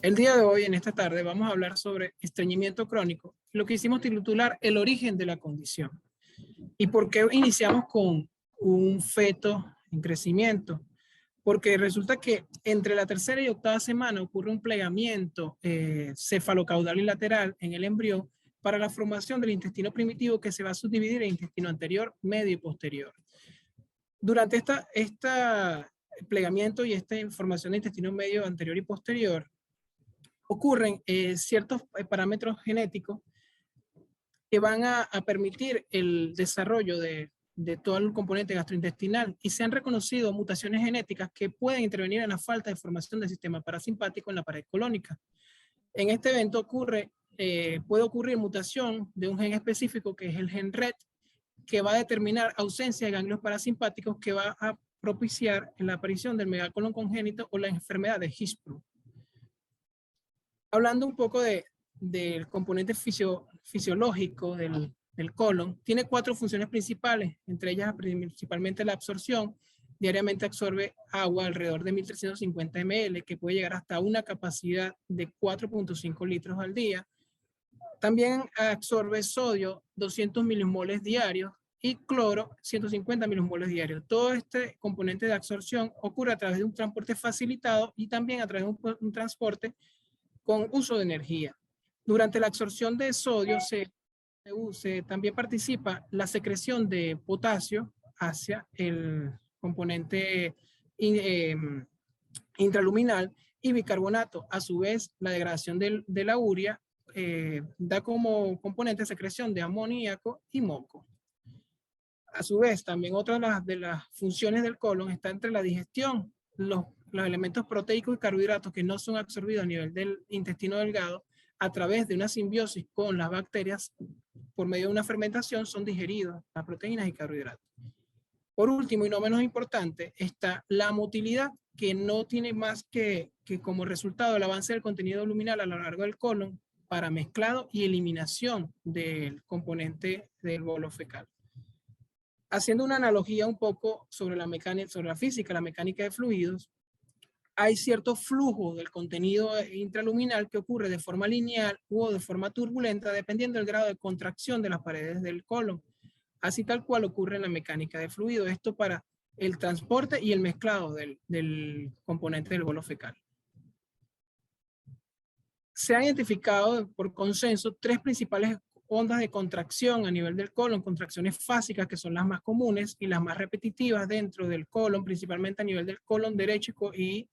El día de hoy, en esta tarde, vamos a hablar sobre estreñimiento crónico, lo que hicimos titular el origen de la condición. ¿Y por qué iniciamos con un feto en crecimiento? Porque resulta que entre la tercera y octava semana ocurre un plegamiento cefalocaudal y lateral en el embrión para la formación del intestino primitivo que se va a subdividir en intestino anterior, medio y posterior. Durante esta plegamiento y esta formación de intestino medio, anterior y posterior, ocurren ciertos parámetros genéticos que van a permitir el desarrollo de todo el componente gastrointestinal y se han reconocido mutaciones genéticas que pueden intervenir en la falta de formación del sistema parasimpático en la pared colónica. En este evento puede ocurrir mutación de un gen específico que es el gen RET, que va a determinar ausencia de ganglios parasimpáticos que va a propiciar la aparición del megacolon congénito o la enfermedad de Hirschsprung. Hablando un poco del componente fisiológico del colon, tiene 4 funciones principales, entre ellas principalmente la absorción. Diariamente absorbe agua alrededor de 1.350 ml, que puede llegar hasta una capacidad de 4.5 litros al día. También absorbe sodio, 200 milimoles diarios, y cloro, 150 milimoles diarios. Todo este componente de absorción ocurre a través de un transporte facilitado y también a través de un transporte con uso de energía. Durante la absorción de sodio también participa la secreción de potasio hacia el componente intraluminal y bicarbonato. A su vez, la degradación de la urea da como componente secreción de amoníaco y moco. A su vez, también otra de las funciones del colon está entre la digestión, los elementos proteicos y carbohidratos que no son absorbidos a nivel del intestino delgado a través de una simbiosis con las bacterias por medio de una fermentación son digeridos las proteínas y carbohidratos. Por último y no menos importante está la motilidad, que no tiene más que como resultado el avance del contenido luminal a lo largo del colon para mezclado y eliminación del componente del bolo fecal. Haciendo una analogía un poco sobre la física, la mecánica de fluidos, hay cierto flujo del contenido intraluminal que ocurre de forma lineal o de forma turbulenta dependiendo del grado de contracción de las paredes del colon. Así tal cual ocurre en la mecánica de fluidos. Esto para el transporte y el mezclado del componente del bolo fecal. Se han identificado por consenso 3 principales ondas de contracción a nivel del colon, contracciones fásicas que son las más comunes y las más repetitivas dentro del colon, principalmente a nivel del colon derecho y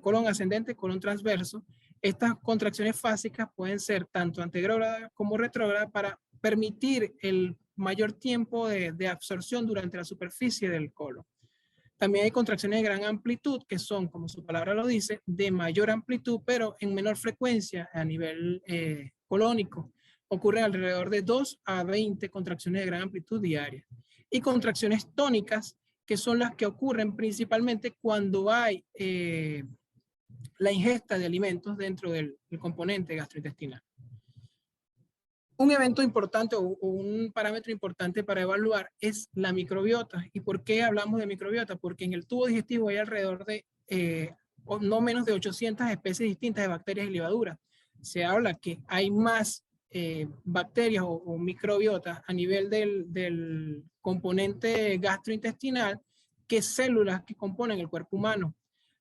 colon ascendente, colon transverso. Estas contracciones fásicas pueden ser tanto antegrógradas como retrógradas para permitir el mayor tiempo de absorción durante la superficie del colon. También hay contracciones de gran amplitud que son, como su palabra lo dice, de mayor amplitud, pero en menor frecuencia a nivel colónico. Ocurren alrededor de 2 a 20 contracciones de gran amplitud diarias. Y contracciones tónicas, que son las que ocurren principalmente cuando hay la ingesta de alimentos dentro del componente gastrointestinal. Un evento importante o un parámetro importante para evaluar es la microbiota. ¿Y por qué hablamos de microbiota? Porque en el tubo digestivo hay alrededor de no menos de 800 especies distintas de bacterias y levaduras. Se habla que hay más bacterias o microbiotas a nivel del componente gastrointestinal que células que componen el cuerpo humano.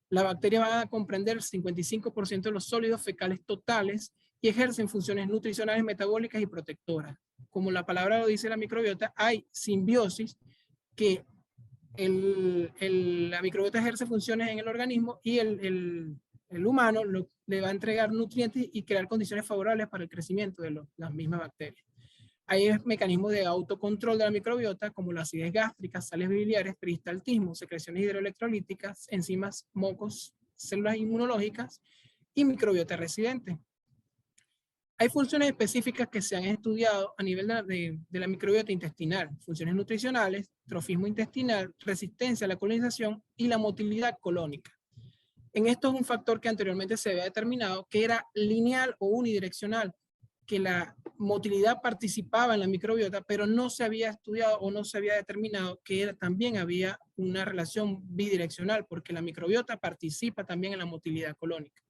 La bacteria va a comprender el 55% de los sólidos fecales totales y ejercen funciones nutricionales, metabólicas y protectoras. Como la palabra lo dice la microbiota, hay simbiosis que la microbiota ejerce funciones en el organismo y el humano le va a entregar nutrientes y crear condiciones favorables para el crecimiento de las mismas bacterias. Hay mecanismos de autocontrol de la microbiota como la acidez gástrica, sales biliares, peristaltismo, secreciones hidroelectrolíticas, enzimas, mocos, células inmunológicas y microbiota residente. Hay funciones específicas que se han estudiado a nivel de la microbiota intestinal, funciones nutricionales, trofismo intestinal, resistencia a la colonización y la motilidad colónica. En esto es un factor que anteriormente se había determinado que era lineal o unidireccional, que la motilidad participaba en la microbiota, pero no se había estudiado o no se había determinado que también había una relación bidireccional, porque la microbiota participa también en la motilidad colónica.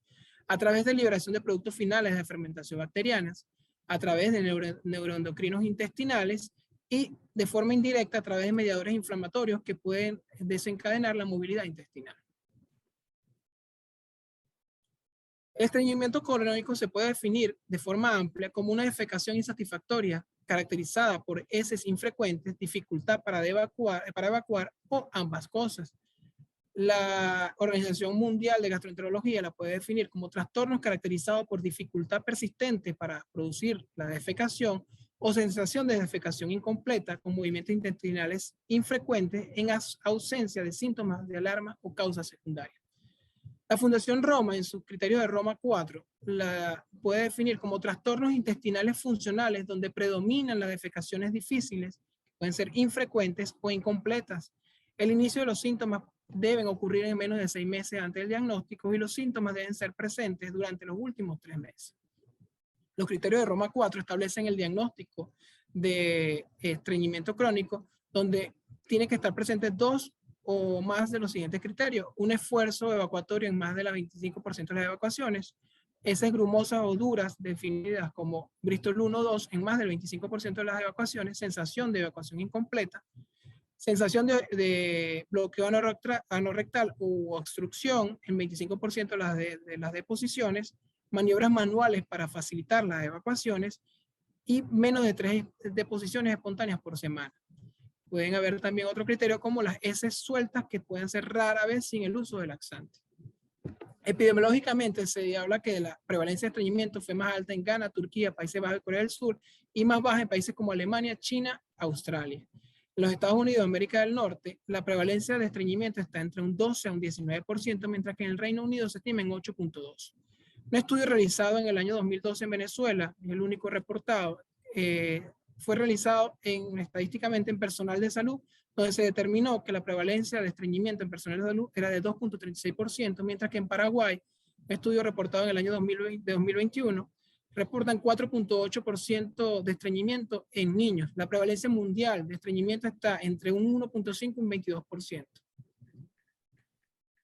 a través de liberación de productos finales de fermentación bacterianas, a través de neuroendocrinos intestinales y de forma indirecta a través de mediadores inflamatorios que pueden desencadenar la movilidad intestinal. El estreñimiento colónico se puede definir de forma amplia como una defecación insatisfactoria caracterizada por heces infrecuentes, dificultad para evacuar o ambas cosas. La Organización Mundial de Gastroenterología la puede definir como trastornos caracterizados por dificultad persistente para producir la defecación o sensación de defecación incompleta con movimientos intestinales infrecuentes en ausencia de síntomas de alarma o causas secundarias. La Fundación Roma, en sus criterios de Roma 4, la puede definir como trastornos intestinales funcionales donde predominan las defecaciones difíciles, pueden ser infrecuentes o incompletas. El inicio de los síntomas deben ocurrir en menos de 6 meses antes del diagnóstico y los síntomas deben ser presentes durante los últimos 3 meses. Los criterios de Roma 4 establecen el diagnóstico de estreñimiento crónico, donde tiene que estar presente 2 o más de los siguientes criterios: un esfuerzo evacuatorio en más del 25% de las evacuaciones, heces grumosas o duras definidas como Bristol 1-2 en más del 25% de las evacuaciones, sensación de evacuación incompleta, sensación de bloqueo anorrectal u obstrucción en 25% de las deposiciones, maniobras manuales para facilitar las evacuaciones y menos de 3 deposiciones espontáneas por semana. Pueden haber también otro criterio como las heces sueltas que pueden ser rara vez sin el uso de laxante. Epidemiológicamente se habla que la prevalencia de estreñimiento fue más alta en Ghana, Turquía, Países Bajos y Corea del Sur y más baja en países como Alemania, China, Australia. En los Estados Unidos, América del Norte, la prevalencia de estreñimiento está entre un 12 a un 19%, mientras que en el Reino Unido se estima en 8.2%. Un estudio realizado en el año 2012 en Venezuela, el único reportado, fue realizado estadísticamente en personal de salud, donde se determinó que la prevalencia de estreñimiento en personal de salud era de 2.36%, mientras que en Paraguay, un estudio reportado en el año 2021, reportan 4.8% de estreñimiento en niños. La prevalencia mundial de estreñimiento está entre un 1.5 y un 22%.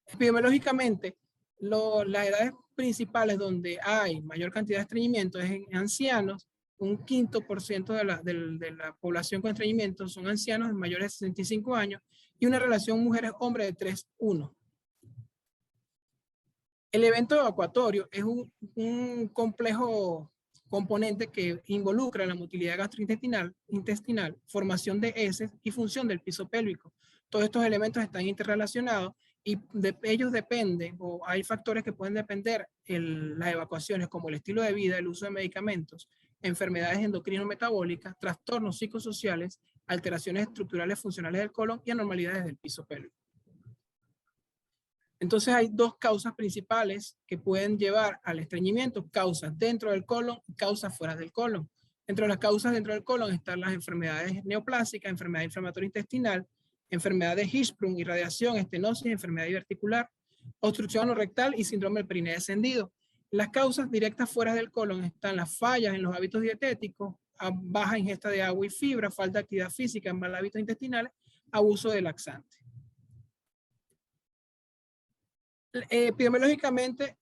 Epidemiológicamente, las edades principales donde hay mayor cantidad de estreñimiento es en ancianos. Un 5% de la población con estreñimiento son ancianos mayores de 65 años y una relación mujeres-hombres de 3:1. El evento evacuatorio es un complejo componente que involucra la motilidad gastrointestinal, formación de heces y función del piso pélvico. Todos estos elementos están interrelacionados y de ellos dependen, o hay factores que pueden depender las evacuaciones, como el estilo de vida, el uso de medicamentos, enfermedades endocrino-metabólicas, trastornos psicosociales, alteraciones estructurales funcionales del colon y anormalidades del piso pélvico. Entonces hay 2 causas principales que pueden llevar al estreñimiento: causas dentro del colon y causas fuera del colon. Entre las causas dentro del colon están las enfermedades neoplásicas, enfermedad inflamatoria intestinal, enfermedad de Hirschsprung, irradiación, estenosis, enfermedad diverticular, obstrucción anorrectal y síndrome del perineo descendido. Las causas directas fuera del colon están las fallas en los hábitos dietéticos, baja ingesta de agua y fibra, falta de actividad física, mal hábitos intestinales, abuso de laxante. Epidemiológicamente,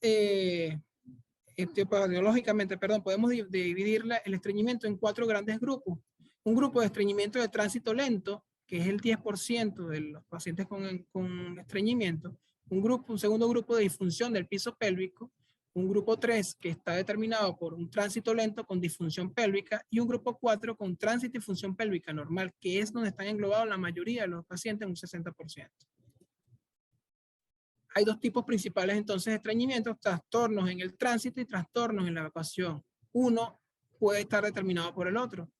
podemos dividir el estreñimiento en 4 grandes grupos. Un grupo de estreñimiento de tránsito lento, que es el 10% de los pacientes con estreñimiento. Un segundo grupo de disfunción del piso pélvico. Un grupo 3 que está determinado por un tránsito lento con disfunción pélvica. Y un grupo 4 con tránsito y función pélvica normal, que es donde están englobados la mayoría de los pacientes, un 60%. Hay 2 tipos principales entonces de estreñimiento: trastornos en el tránsito y trastornos en la evacuación. Uno puede estar determinado por el otro.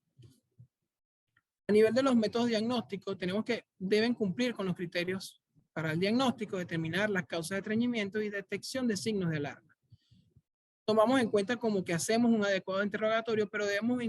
A nivel de los métodos diagnósticos, deben cumplir con los criterios para el diagnóstico, determinar las causas de estreñimiento y detección de signos de alarma. Tomamos en cuenta como que hacemos un adecuado interrogatorio, pero debemos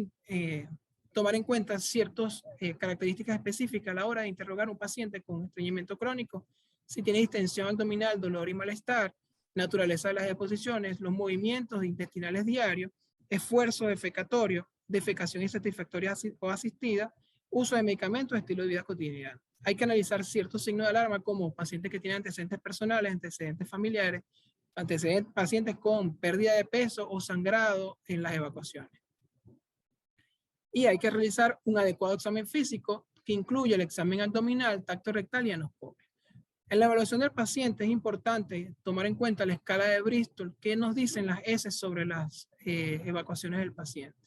tomar en cuenta ciertas características específicas a la hora de interrogar a un paciente con estreñimiento crónico: si tiene distensión abdominal, dolor y malestar, naturaleza de las deposiciones, los movimientos intestinales diarios, esfuerzo defecatorio, defecación insatisfactoria o asistida, uso de medicamentos, estilo de vida cotidiano. Hay que analizar ciertos signos de alarma como pacientes que tienen antecedentes personales, antecedentes familiares, antecedentes, pacientes con pérdida de peso o sangrado en las evacuaciones. Y hay que realizar un adecuado examen físico que incluye el examen abdominal, tacto rectal y anoscopia. En la evaluación del paciente es importante tomar en cuenta la escala de Bristol que nos dicen las S sobre las evacuaciones del paciente.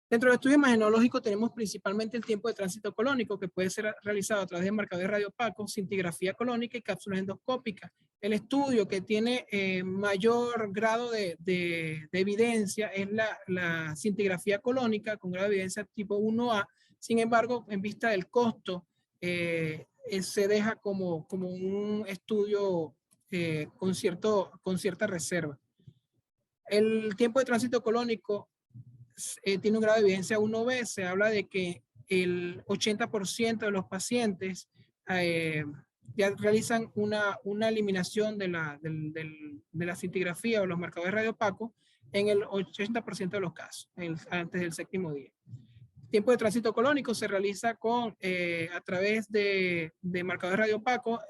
Dentro del estudio imagenológico tenemos principalmente el tiempo de tránsito colónico que puede ser realizado a través de marcadores radiopacos, cintigrafía colónica y cápsulas endoscópicas. El estudio que tiene mayor grado de evidencia es la cintigrafía colónica con grado de evidencia tipo 1A. Sin embargo, en vista del costo, se deja como un estudio con cierta reserva. El tiempo de tránsito colónico tiene un grado de evidencia 1B. Se habla de que el 80% de los pacientes ya realizan una eliminación de la cintigrafía o los marcadores radiopacos en el 80% de los casos, antes del 7º día. Tiempo de tránsito colónico se realiza a través de marcadores radiopacos,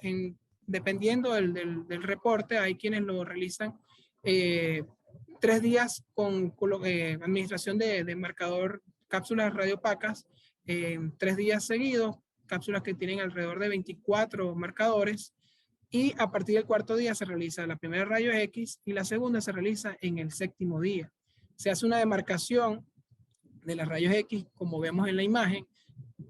dependiendo del reporte. Hay quienes lo realizan 3 días con administración de marcador, cápsulas radiopacas, 3 días seguidos, cápsulas que tienen alrededor de 24 marcadores, y a partir del 4º día se realiza la primera rayos X y la segunda se realiza en el 7º día. Se hace una demarcación de las rayos X, como vemos en la imagen,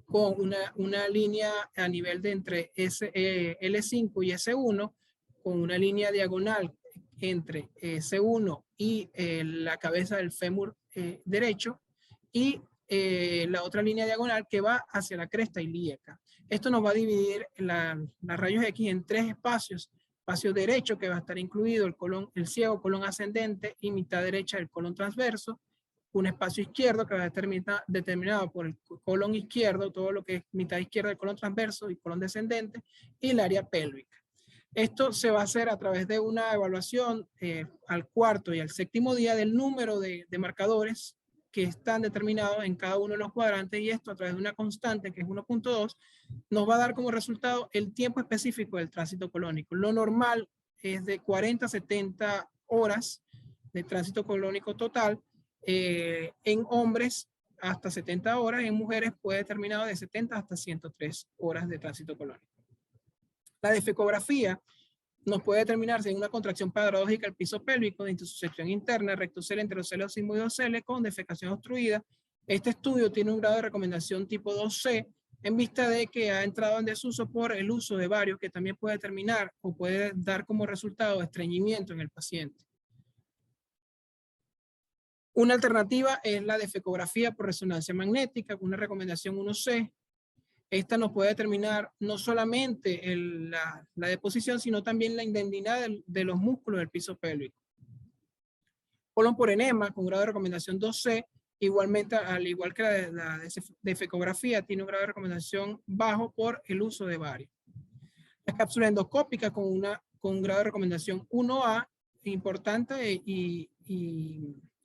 con una línea a nivel de entre L5 y S1, con una línea diagonal entre S1 y la cabeza del fémur derecho, y la otra línea diagonal que va hacia la cresta ilíaca. Esto nos va a dividir las rayos X en 3 espacios. Espacio derecho, que va a estar incluido el ciego, colon ascendente, y mitad derecha del colon transverso. Un espacio izquierdo que va a estar determinado por el colon izquierdo, todo lo que es mitad izquierda del colon transverso y colon descendente, y el área pélvica. Esto se va a hacer a través de una evaluación al 4º y al 7º día del número de marcadores que están determinados en cada uno de los cuadrantes, y esto a través de una constante que es 1.2 nos va a dar como resultado el tiempo específico del tránsito colónico. Lo normal es de 40 a 70 horas de tránsito colónico total. En hombres hasta 70 horas, en mujeres puede determinado de 70 hasta 103 horas de tránsito colónico. La defecografía nos puede determinarse en una contracción paradójica del piso pélvico de intussuscepción interna, rectocele entre los celos sigmoidocele con defecación obstruida. Este estudio tiene un grado de recomendación tipo 2C en vista de que ha entrado en desuso por el uso de varios que también puede determinar o puede dar como resultado estreñimiento en el paciente. Una alternativa es la defecografía por resonancia magnética con una recomendación 1C. Esta nos puede determinar no solamente la deposición, sino también la indemnidad de los músculos del piso pélvico. Colon por enema con grado de recomendación 2C, igualmente, al igual que la defecografía, tiene un grado de recomendación bajo por el uso de varios. La cápsula endoscópica con un grado de recomendación 1A, importante y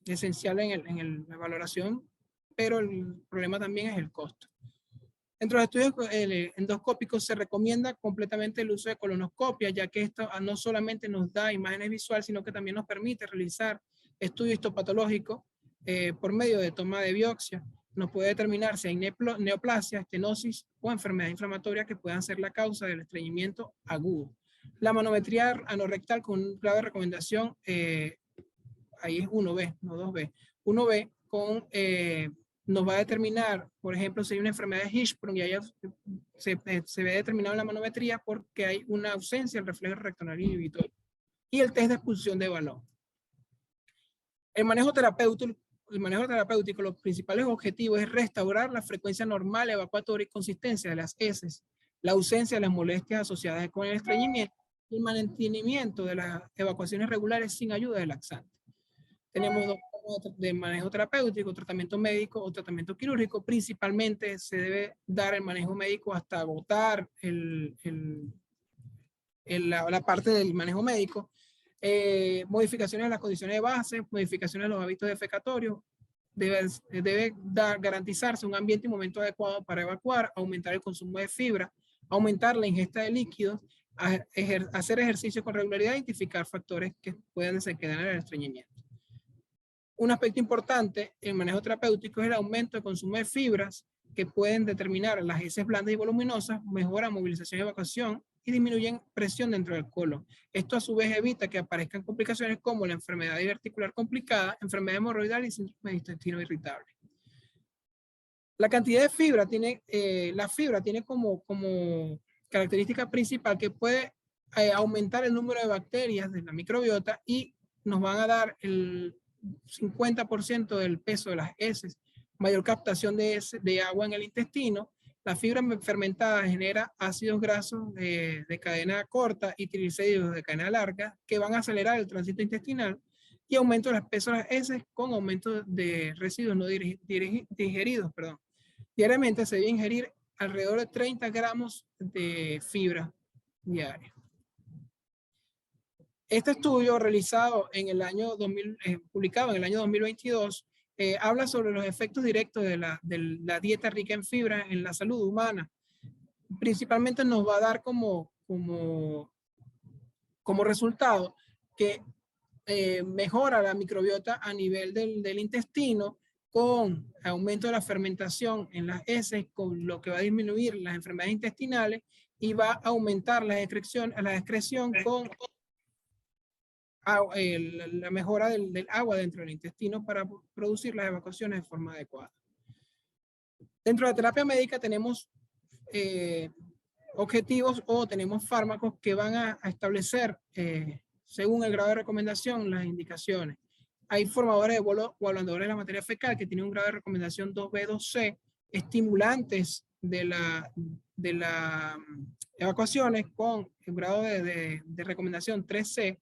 esencial en la valoración, pero el problema también es el costo. Dentro de los estudios endoscópicos se recomienda completamente el uso de colonoscopia, ya que esto no solamente nos da imágenes visuales, sino que también nos permite realizar estudios histopatológicos por medio de toma de biopsia. Nos puede determinar si hay neoplasia, estenosis o enfermedad inflamatoria que puedan ser la causa del estreñimiento agudo. La manometría anorrectal con un grado de recomendación, ahí es 1B, no 2B. 1B con... nos va a determinar, por ejemplo, si hay una enfermedad de Hirschsprung, y ahí se ve determinado en la manometría porque hay una ausencia del reflejo rectal inhibitorio. Y el test de expulsión de balón. El manejo terapéutico, los principales objetivos es restaurar la frecuencia normal, evacuatoria y consistencia de las heces, la ausencia de las molestias asociadas con el estreñimiento y el mantenimiento de las evacuaciones regulares sin ayuda de laxante. Tenemos 2 formas de manejo terapéutico: tratamiento médico o tratamiento quirúrgico. Principalmente se debe dar el manejo médico hasta agotar la parte del manejo médico. Modificaciones de las condiciones de base, modificaciones de los hábitos defecatorios. Debe garantizarse un ambiente y momento adecuado para evacuar, aumentar el consumo de fibra, aumentar la ingesta de líquidos hacer ejercicio con regularidad, identificar factores que pueden desencadenar el estreñimiento. Un aspecto importante en manejo terapéutico es el aumento de consumo de fibras que pueden determinar las heces blandas y voluminosas, mejora movilización y evacuación y disminuyen presión dentro del colon. Esto a su vez evita que aparezcan complicaciones como la enfermedad diverticular complicada, enfermedad hemorroidal y síndrome de intestino irritable. La cantidad de fibra tiene, la fibra tiene como característica principal que puede aumentar el número de bacterias de la microbiota y nos van a dar el 50% del peso de las heces, mayor captación de agua en el intestino. La fibra fermentada genera ácidos grasos de cadena corta y triglicéridos de cadena larga que van a acelerar el tránsito intestinal y aumento del peso de las heces con aumento de residuos no digeridos. Diariamente se debe ingerir alrededor de 30 gramos de fibra diaria. Este estudio realizado en el año publicado en el año 2022 habla sobre los efectos directos de la dieta rica en fibra en la salud humana. Principalmente nos va a dar como resultado que mejora la microbiota a nivel del intestino con aumento de la fermentación en las heces, con lo que va a disminuir las enfermedades intestinales y va a aumentar la excreción con la mejora del agua dentro del intestino para producir las evacuaciones de forma adecuada. Dentro de la terapia médica tenemos objetivos o tenemos fármacos que van a establecer, según el grado de recomendación, las indicaciones. Hay formadores de bolo o ablandadores de la materia fecal que tienen un grado de recomendación 2B, 2C, estimulantes de las evacuaciones con un grado de recomendación 3C,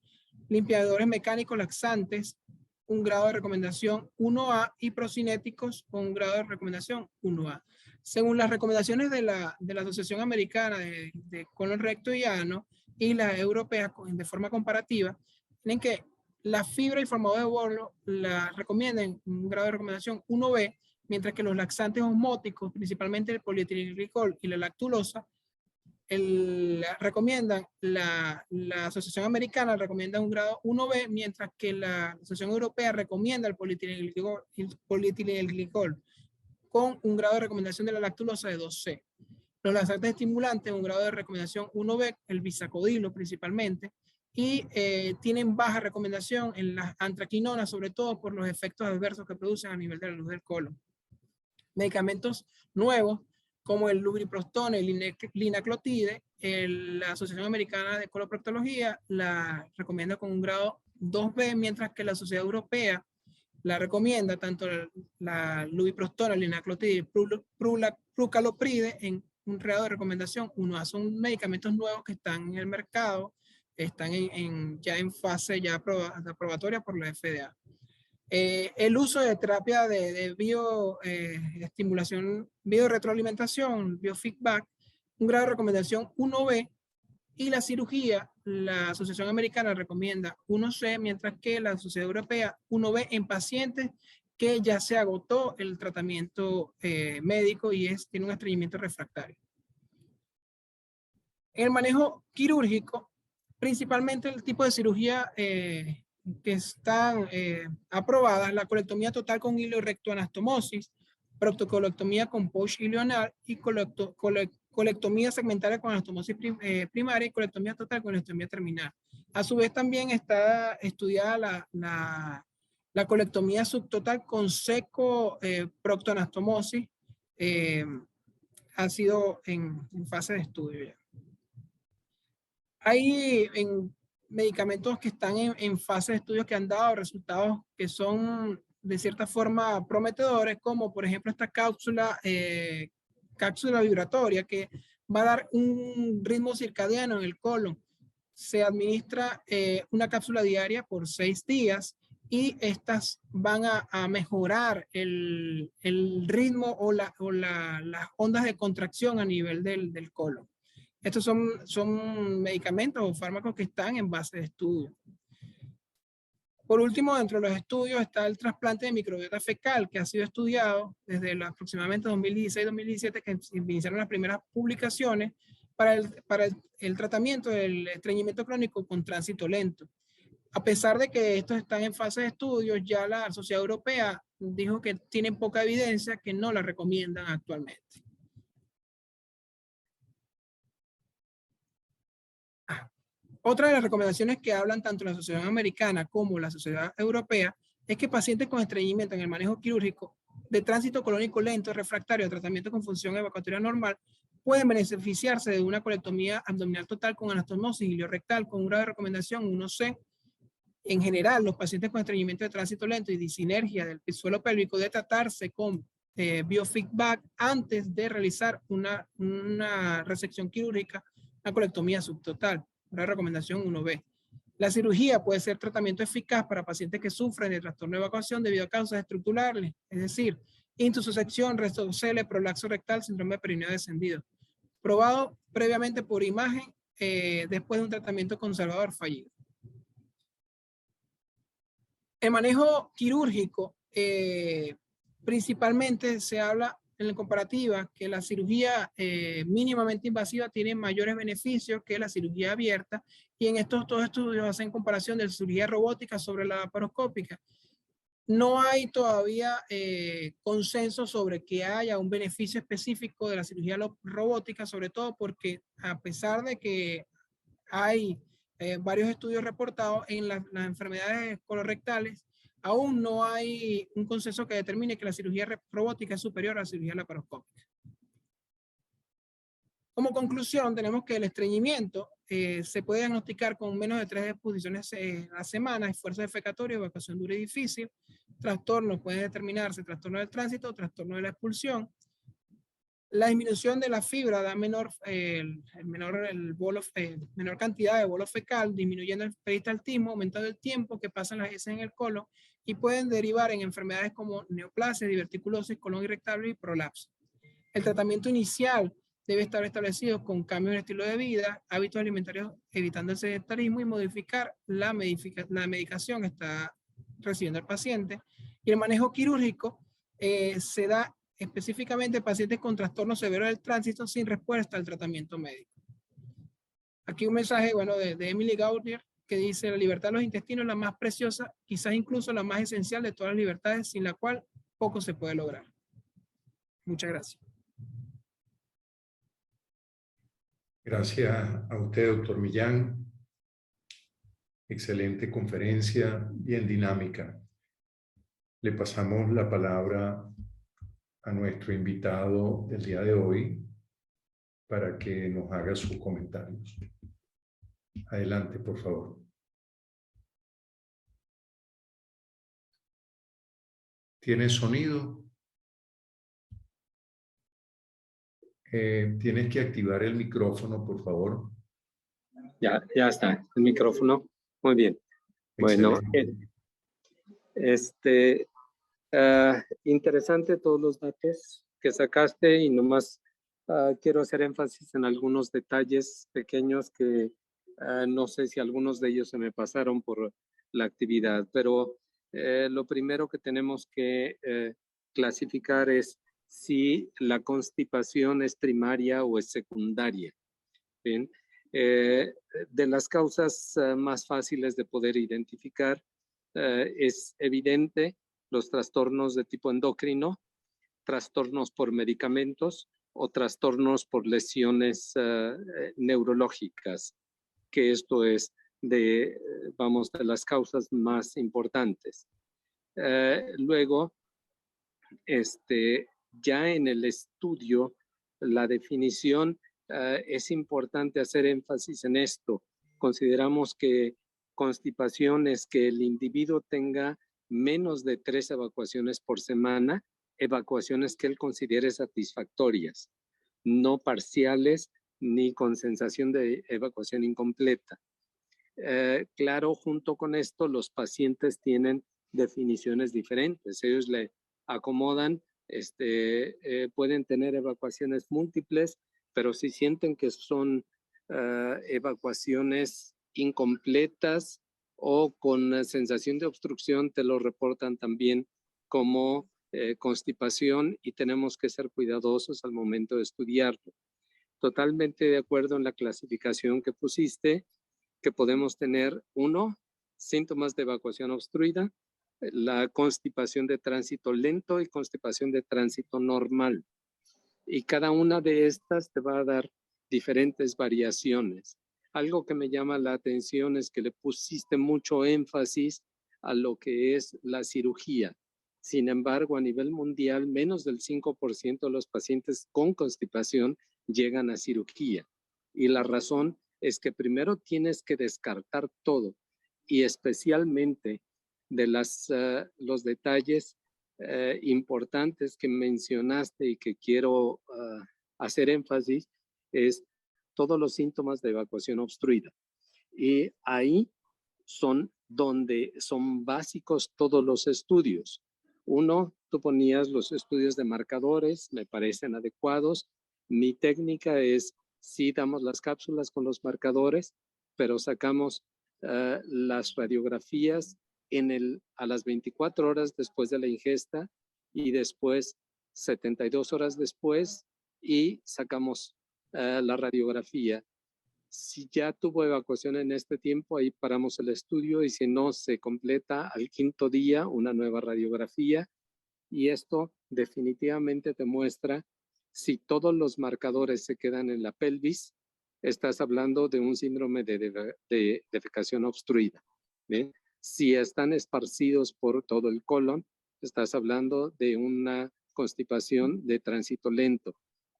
limpiadores mecánicos laxantes, un grado de recomendación 1A y procinéticos con un grado de recomendación 1A. Según las recomendaciones de la Asociación Americana de Colon Recto y Ano y las europeas de forma comparativa, tienen que la fibra y formador de bolo la recomiendan un grado de recomendación 1B, mientras que los laxantes osmóticos, principalmente el polietilenglicol y la lactulosa, recomiendan la Asociación Americana recomienda un grado 1B, mientras que la Asociación Europea recomienda el polietilenglicol con un grado de recomendación de la lactulosa de 2C. Los laxantes estimulantes, un grado de recomendación 1B, el bisacodilo principalmente, y tienen baja recomendación en las antraquinonas, sobre todo por los efectos adversos que producen a nivel de la luz del colon. Medicamentos nuevos, como el lubiprostol, el linaclotide, la Asociación Americana de Coloproctología la recomienda con un grado 2B, mientras que la Sociedad Europea la recomienda tanto la lubiprostol, el linaclotide y prucalopride en un grado de recomendación 1A. Son medicamentos nuevos que están en el mercado, están ya en fase ya aprobatoria por la FDA. El uso de terapia de bioestimulación, bioretroalimentación, biofeedback, un grado de recomendación 1B, y la cirugía, la Asociación Americana recomienda 1C, mientras que la Sociedad Europea 1B en pacientes que ya se agotó el tratamiento médico y tiene un estreñimiento refractario. En el manejo quirúrgico, principalmente el tipo de cirugía que están aprobadas, la colectomía total con ileorectoanastomosis, proctocolectomía con pouch ileoanal y colectomía segmentaria con anastomosis primaria y colectomía total con anastomosis terminal. A su vez también está estudiada la colectomía subtotal con seco proctoanastomosis, ha sido en fase de estudio ya. Hay medicamentos que están en fase de estudios que han dado resultados que son de cierta forma prometedores, como por ejemplo esta cápsula vibratoria que va a dar un ritmo circadiano en el colon. Se administra una cápsula diaria por 6 días y estas van a mejorar el ritmo o las ondas de contracción a nivel del colon. Estos son medicamentos o fármacos que están en base de estudio. Por último, dentro de los estudios está el trasplante de microbiota fecal, que ha sido estudiado desde aproximadamente 2016-2017, que iniciaron las primeras publicaciones el tratamiento del estreñimiento crónico con tránsito lento. A pesar de que estos están en fase de estudio, ya la Sociedad Europea dijo que tienen poca evidencia, que no la recomiendan actualmente. Otra de las recomendaciones que hablan tanto la Sociedad Americana como la Sociedad Europea es que pacientes con estreñimiento en el manejo quirúrgico de tránsito colónico lento refractario a tratamiento con función evacuatoria normal pueden beneficiarse de una colectomía abdominal total con anastomosis iliorectal con una recomendación 1C. En general, los pacientes con estreñimiento de tránsito lento y disinergia del suelo pélvico debe tratarse con biofeedback antes de realizar una resección quirúrgica, una colectomía subtotal. Una recomendación 1B. La cirugía puede ser tratamiento eficaz para pacientes que sufren de trastorno de evacuación debido a causas estructurales, es decir, intussusección, retrocele, prolaxo rectal, síndrome de perineo descendido. Probado previamente por imagen después de un tratamiento conservador fallido. El manejo quirúrgico principalmente se habla en la comparativa que la cirugía mínimamente invasiva tiene mayores beneficios que la cirugía abierta, y en estos dos estudios hacen comparación de la cirugía robótica sobre la laparoscópica. No hay todavía consenso sobre que haya un beneficio específico de la cirugía robótica, sobre todo porque a pesar de que hay varios estudios reportados en las enfermedades colorectales, aún no hay un consenso que determine que la cirugía robótica es superior a la cirugía laparoscópica. Como conclusión, tenemos que el estreñimiento se puede diagnosticar con menos de 3 exposiciones a la semana, esfuerzo defecatorio, evacuación dura y difícil. Trastornos pueden determinarse trastorno del tránsito, trastorno de la expulsión. La disminución de la fibra da menor cantidad de bolo fecal, disminuyendo el peristaltismo, aumentando el tiempo que pasan las heces en el colon y pueden derivar en enfermedades como neoplasia, diverticulosis, colon irritable y prolapso. El tratamiento inicial debe estar establecido con cambios en el estilo de vida, hábitos alimentarios evitando el sedentarismo y modificar la medicación que está recibiendo el paciente. Y el manejo quirúrgico se da específicamente pacientes con trastorno severo del tránsito sin respuesta al tratamiento médico. Aquí un mensaje, bueno, de Emily Gaudier, que dice: la libertad de los intestinos es la más preciosa, quizás incluso la más esencial de todas las libertades, sin la cual poco se puede lograr. Muchas gracias. Gracias a usted, doctor Millán. Excelente conferencia, bien dinámica. Le pasamos la palabra a nuestro invitado del día de hoy para que nos haga sus comentarios. Adelante, por favor. ¿Tiene sonido? Tienes que activar el micrófono, por favor. Ya está, el micrófono. Muy bien. Excelente. Bueno, interesante todos los datos que sacaste, y nomás quiero hacer énfasis en algunos detalles pequeños que no sé si algunos de ellos se me pasaron por la actividad, pero lo primero que tenemos que clasificar es si la constipación es primaria o es secundaria. Bien. De las causas más fáciles de poder identificar, es evidente los trastornos de tipo endocrino, trastornos por medicamentos o trastornos por lesiones neurológicas, que esto es de las causas más importantes. Luego, ya en el estudio, la definición, es importante hacer énfasis en esto. Consideramos que constipación es que el individuo tenga menos de 3 evacuaciones por semana, evacuaciones que él considere satisfactorias, no parciales ni con sensación de evacuación incompleta. Claro, junto con esto, los pacientes tienen definiciones diferentes. Ellos le acomodan, pueden tener evacuaciones múltiples, pero si sienten que son evacuaciones incompletas o con sensación de obstrucción, te lo reportan también como constipación, y tenemos que ser cuidadosos al momento de estudiarlo. Totalmente de acuerdo en la clasificación que pusiste, que podemos tener síntomas de evacuación obstruida, la constipación de tránsito lento y constipación de tránsito normal. Y cada una de estas te va a dar diferentes variaciones. Algo que me llama la atención es que le pusiste mucho énfasis a lo que es la cirugía. Sin embargo, a nivel mundial, menos del 5% de los pacientes con constipación llegan a cirugía. Y la razón es que primero tienes que descartar todo, y especialmente de los detalles importantes que mencionaste y que quiero hacer énfasis es todos los síntomas de evacuación obstruida. Y ahí donde son básicos todos los estudios. Uno, tú ponías los estudios de marcadores, me parecen adecuados. Mi técnica es, sí damos las cápsulas con los marcadores, pero sacamos las radiografías a las 24 horas después de la ingesta y después 72 horas después, y sacamos la radiografía. Si ya tuvo evacuación en este tiempo, ahí paramos el estudio, y si no, se completa al 5º día una nueva radiografía, y esto definitivamente te muestra si todos los marcadores se quedan en la pelvis, estás hablando de un síndrome de defecación obstruida. ¿Bien? Si están esparcidos por todo el colon, estás hablando de una constipación de tránsito lento,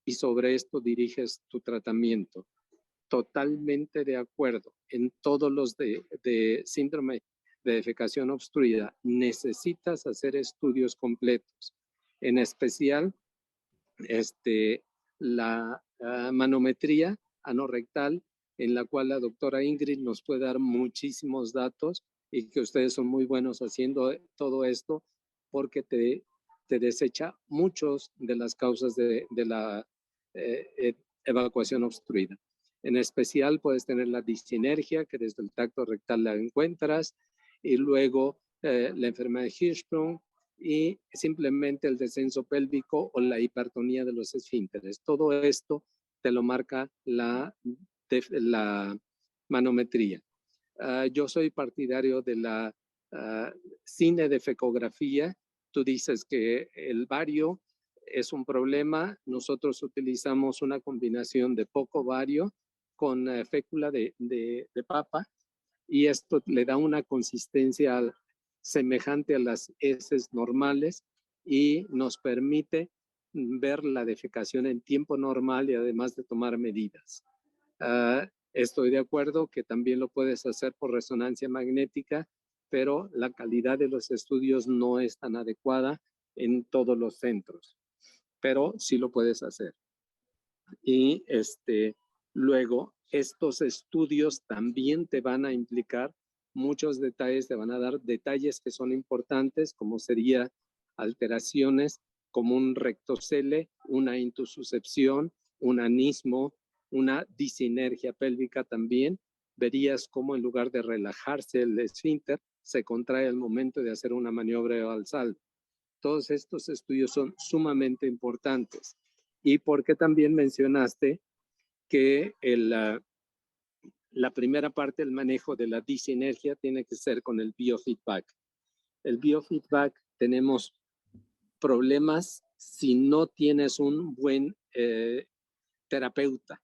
y sobre esto diriges tu tratamiento. Totalmente de acuerdo. En todos los de síndrome de defecación obstruida necesitas hacer estudios completos. En especial, la manometría anorrectal, en la cual la doctora Ingrid nos puede dar muchísimos datos, y que ustedes son muy buenos haciendo todo esto, porque te desecha muchos de las causas de la evacuación obstruida. En especial puedes tener la disinergia, que desde el tracto rectal la encuentras, y luego la enfermedad de Hirschsprung, y simplemente el descenso pélvico o la hipertonía de los esfínteres. Todo esto te lo marca la manometría. Yo soy partidario de la cinedefecografía. Tú dices que el bario es un problema. Nosotros utilizamos una combinación de poco bario con fécula de papa, y esto le da una consistencia semejante a las heces normales, y nos permite ver la defecación en tiempo normal, y además de tomar medidas. Estoy de acuerdo que también lo puedes hacer por resonancia magnética, pero la calidad de los estudios no es tan adecuada en todos los centros, pero sí lo puedes hacer. Y luego, estos estudios también te van a implicar muchos detalles, te van a dar detalles que son importantes, como sería alteraciones como un rectocele, una intususcepción, un anismo, una disinergia pélvica también. Verías cómo, en lugar de relajarse el esfínter, se contrae al momento de hacer una maniobra de valsalva. Todos estos estudios son sumamente importantes. Y porque también mencionaste que la primera parte del manejo de la disinergia tiene que ser con el biofeedback. El biofeedback, tenemos problemas si no tienes un buen terapeuta.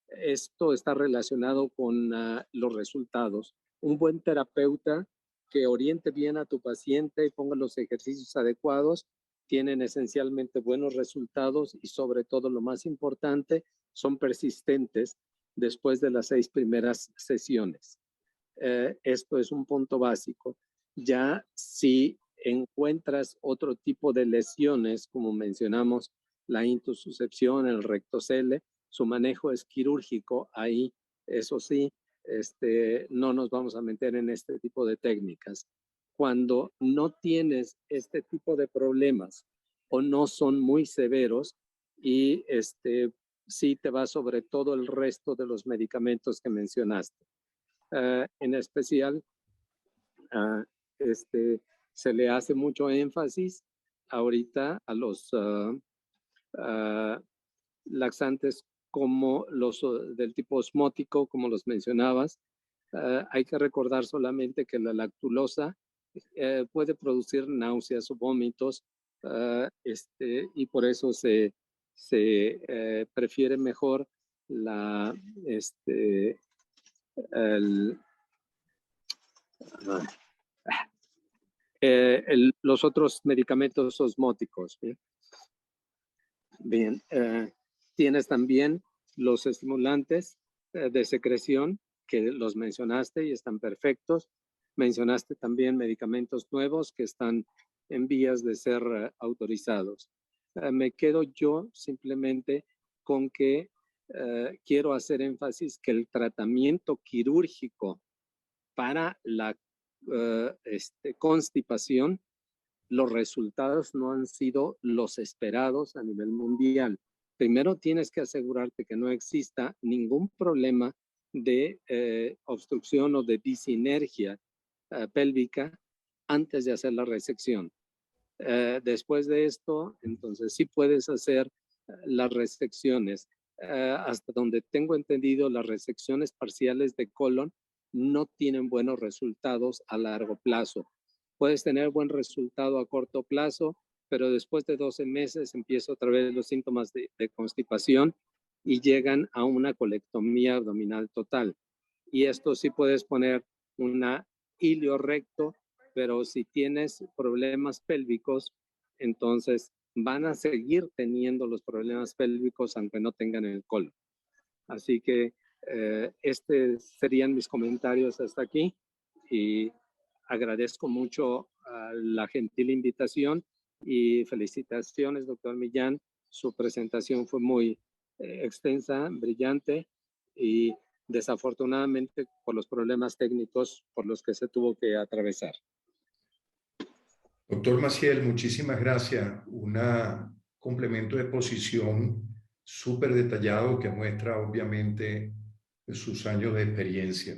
Esto está relacionado con los resultados. Un buen terapeuta que oriente bien a tu paciente y ponga los ejercicios adecuados, tienen esencialmente buenos resultados, y sobre todo, lo más importante, son persistentes después de las 6 primeras sesiones. Esto es un punto básico. Ya si encuentras otro tipo de lesiones, como mencionamos, la intususcepción, el rectocele, su manejo es quirúrgico. Ahí, eso sí, no nos vamos a meter en este tipo de técnicas. Cuando no tienes este tipo de problemas o no son muy severos, y sí te va sobre todo el resto de los medicamentos que mencionaste. En especial, se le hace mucho énfasis ahorita a los laxantes como los del tipo osmótico, como los mencionabas. Hay que recordar solamente que la lactulosa puede producir náuseas o vómitos, y por eso se prefiere mejor los otros medicamentos osmóticos. Bien, tienes también los estimulantes de secreción que los mencionaste y están perfectos. Mencionaste también medicamentos nuevos que están en vías de ser autorizados. Me quedo yo simplemente con que quiero hacer énfasis que el tratamiento quirúrgico para la constipación, los resultados no han sido los esperados a nivel mundial. Primero tienes que asegurarte que no exista ningún problema de obstrucción o de disinergia pélvica antes de hacer la resección. Después de esto, entonces sí puedes hacer las resecciones. Hasta donde tengo entendido, las resecciones parciales de colon no tienen buenos resultados a largo plazo. Puedes tener buen resultado a corto plazo, pero después de 12 meses empieza otra vez los síntomas de constipación y llegan a una colectomía abdominal total. Y esto sí puedes poner una ilio recto, pero si tienes problemas pélvicos, entonces van a seguir teniendo los problemas pélvicos aunque no tengan el colon. Así que serían mis comentarios hasta aquí y agradezco mucho la gentil invitación y felicitaciones, doctor Millán. Su presentación fue muy extensa, brillante y desafortunadamente por los problemas técnicos por los que se tuvo que atravesar. Doctor Maciel, muchísimas gracias. Un complemento de posición súper detallado que muestra obviamente sus años de experiencia.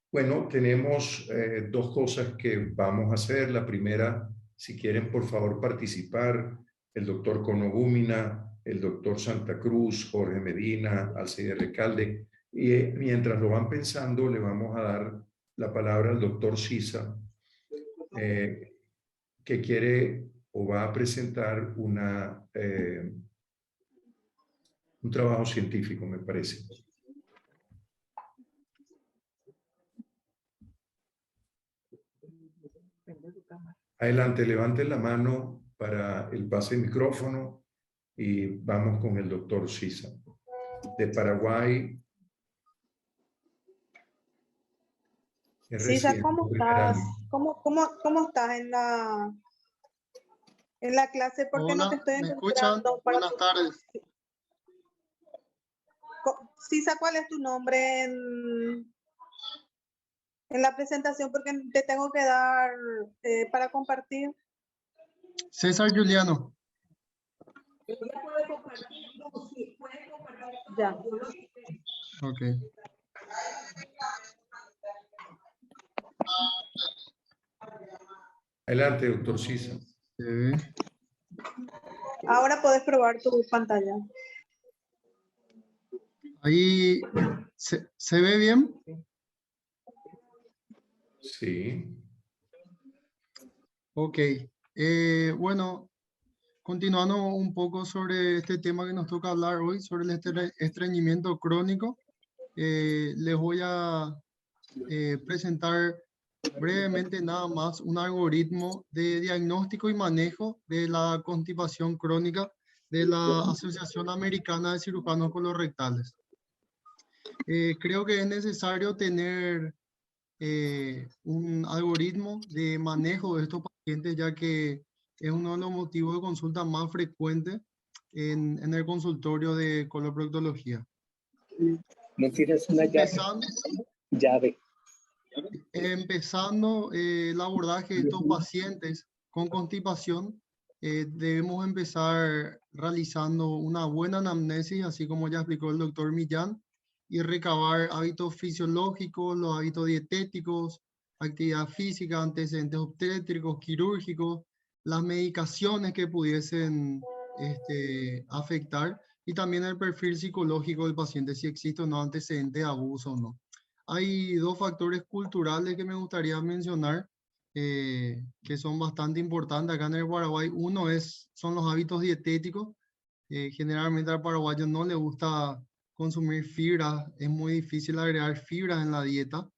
Bueno, tenemos dos cosas que vamos a hacer. La primera, si quieren por favor participar, el doctor Conogúmina, el doctor Santa Cruz, Jorge Medina, Alcides Recalde, y mientras lo van pensando, le vamos a dar la palabra al doctor Sisa, que quiere o va a presentar un trabajo científico, me parece. Adelante, levanten la mano para el pase de micrófono y vamos con el doctor Sisa, de Paraguay. Sisa, ¿cómo estás? ¿Cómo estás en la clase? Porque no te estoy encontrando. Buenas tardes. Sisa, ¿cuál es tu nombre en la presentación? Porque te tengo que dar para compartir. César Juliano. Ya. Ok. Adelante, doctor Sisa. Ahora puedes probar tu pantalla. Ahí, ¿se ve bien? Sí. Ok. Bueno, continuando un poco sobre este tema que nos toca hablar hoy, sobre el estreñimiento crónico, les voy a presentar brevemente nada más un algoritmo de diagnóstico y manejo de la constipación crónica de la Asociación Americana de Cirujanos Colorectales. Creo que es necesario tener un algoritmo de manejo de estos pacientes, ya que es uno de los motivos de consulta más frecuentes en el consultorio de coloproctología. ¿No tienes una llave? Empezando el abordaje de estos pacientes con constipación, debemos empezar realizando una buena anamnesis, así como ya explicó el doctor Millán, y recabar hábitos fisiológicos, los hábitos dietéticos, actividad física, antecedentes obstétricos, quirúrgicos, las medicaciones que pudiesen afectar, y también el perfil psicológico del paciente, si existe o no antecedente de abuso o no. Hay dos factores culturales que me gustaría mencionar que son bastante importantes acá en el Paraguay. Uno son los hábitos dietéticos. Generalmente al paraguayo no le gusta consumir fibras, es muy difícil agregar fibras en la dieta.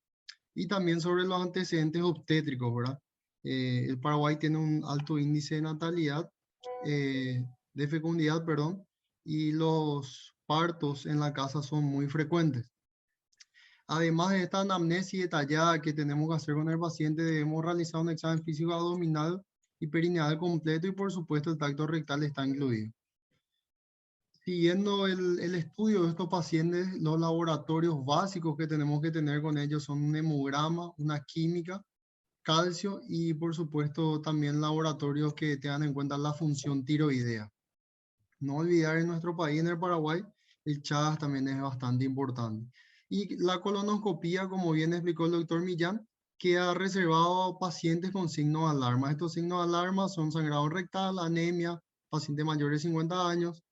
Y también sobre los antecedentes obstétricos, ¿verdad? El Paraguay tiene un alto índice de natalidad, de fecundidad, perdón, y los partos en la casa son muy frecuentes. Además de esta anamnesis detallada que tenemos que hacer con el paciente, debemos realizar un examen físico abdominal y perineal completo y por supuesto el tacto rectal está incluido. Siguiendo el estudio de estos pacientes, los laboratorios básicos que tenemos que tener con ellos son un hemograma, una química, calcio y por supuesto también laboratorios que tengan en cuenta la función tiroidea. No olvidar en nuestro país, en el Paraguay, el Chagas también es bastante importante. Y la colonoscopía, como bien explicó el doctor Millán, queda reservado a pacientes con signos de alarma. Estos signos de alarma son sangrado rectal, anemia, pacientes mayores de 50 años,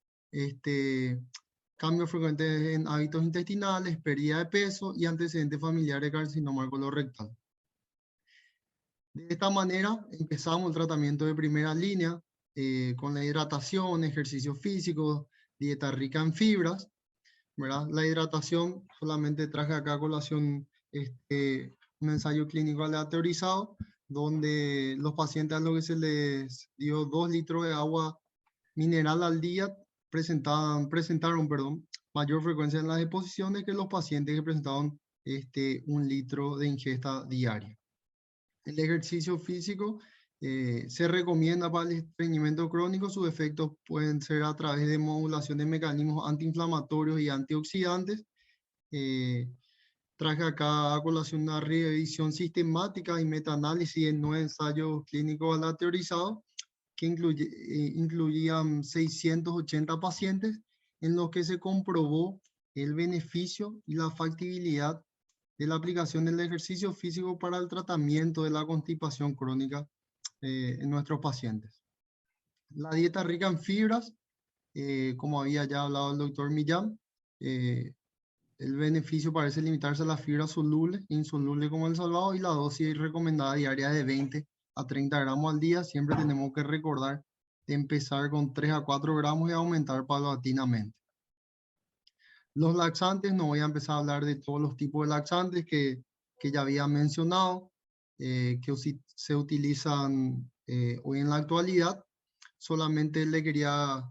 cambios frecuentes en hábitos intestinales, pérdida de peso y antecedentes familiares de carcinoma colorectal. De esta manera empezamos el tratamiento de primera línea con la hidratación, ejercicio físico, dieta rica en fibras, ¿verdad? La hidratación, solamente traje acá a colación un ensayo clínico aleatorizado, donde los pacientes a los que se les dio 2 litros de agua mineral al día presentaron mayor frecuencia en las deposiciones que los pacientes que presentaban 1 litro de ingesta diaria. El ejercicio físico se recomienda para el estreñimiento crónico. Sus efectos pueden ser a través de modulación de mecanismos antiinflamatorios y antioxidantes. Traje acá a colación una revisión sistemática y metaanálisis de 9 ensayos clínicos aleatorizados que incluían 680 pacientes en los que se comprobó el beneficio y la factibilidad de la aplicación del ejercicio físico para el tratamiento de la constipación crónica en nuestros pacientes. La dieta rica en fibras, como había ya hablado el doctor Millán, el beneficio parece limitarse a las fibras solubles, insolubles como el salvado, y la dosis recomendada diaria de 20 a 30 gramos al día. Siempre tenemos que recordar de empezar con 3 a 4 gramos y aumentar paulatinamente. Los laxantes, no voy a empezar a hablar de todos los tipos de laxantes que ya había mencionado, que se utilizan hoy en la actualidad. Solamente le quería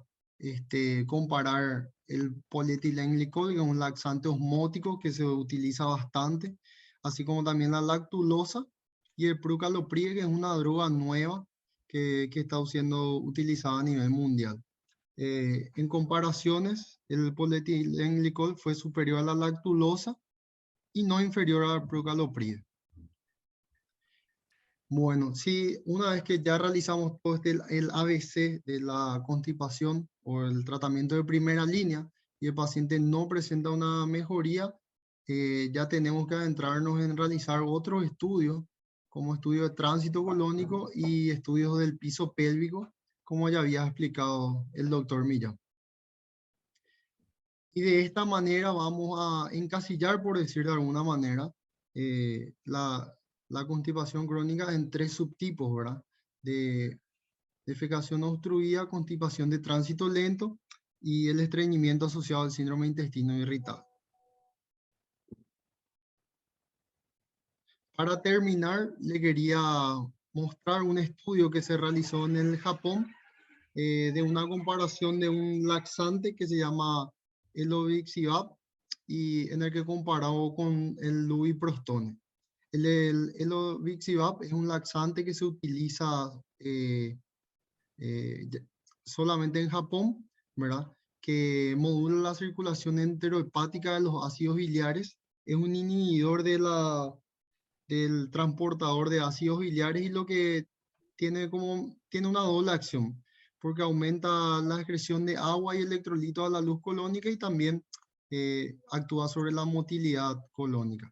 comparar el polietilenglicol, que es un laxante osmótico que se utiliza bastante, así como también la lactulosa y el prucalopril, que es una droga nueva que está siendo utilizada a nivel mundial. En comparaciones, el polietilenglicol fue superior a la lactulosa y no inferior al prucalopril. Bueno, sí, una vez que ya realizamos todo el ABC de la constipación o el tratamiento de primera línea y el paciente no presenta una mejoría, ya tenemos que adentrarnos en realizar otros estudios, como estudios de tránsito colónico y estudios del piso pélvico, como ya había explicado el doctor Millán. Y de esta manera vamos a encasillar, por decir de alguna manera, la constipación crónica en 3 subtipos, ¿verdad? De defecación obstruida, constipación de tránsito lento y el estreñimiento asociado al síndrome de intestino irritable. Para terminar, le quería mostrar un estudio que se realizó en el Japón de una comparación de un laxante que se llama Eloviximab y en el que comparó con el lubiprostone. El Eloviximab es un laxante que se utiliza solamente en Japón, ¿verdad? Que modula la circulación enterohepática de los ácidos biliares. Es un inhibidor del transportador de ácidos biliares y lo que tiene una doble acción, porque aumenta la excreción de agua y electrolitos a la luz colónica y también actúa sobre la motilidad colónica.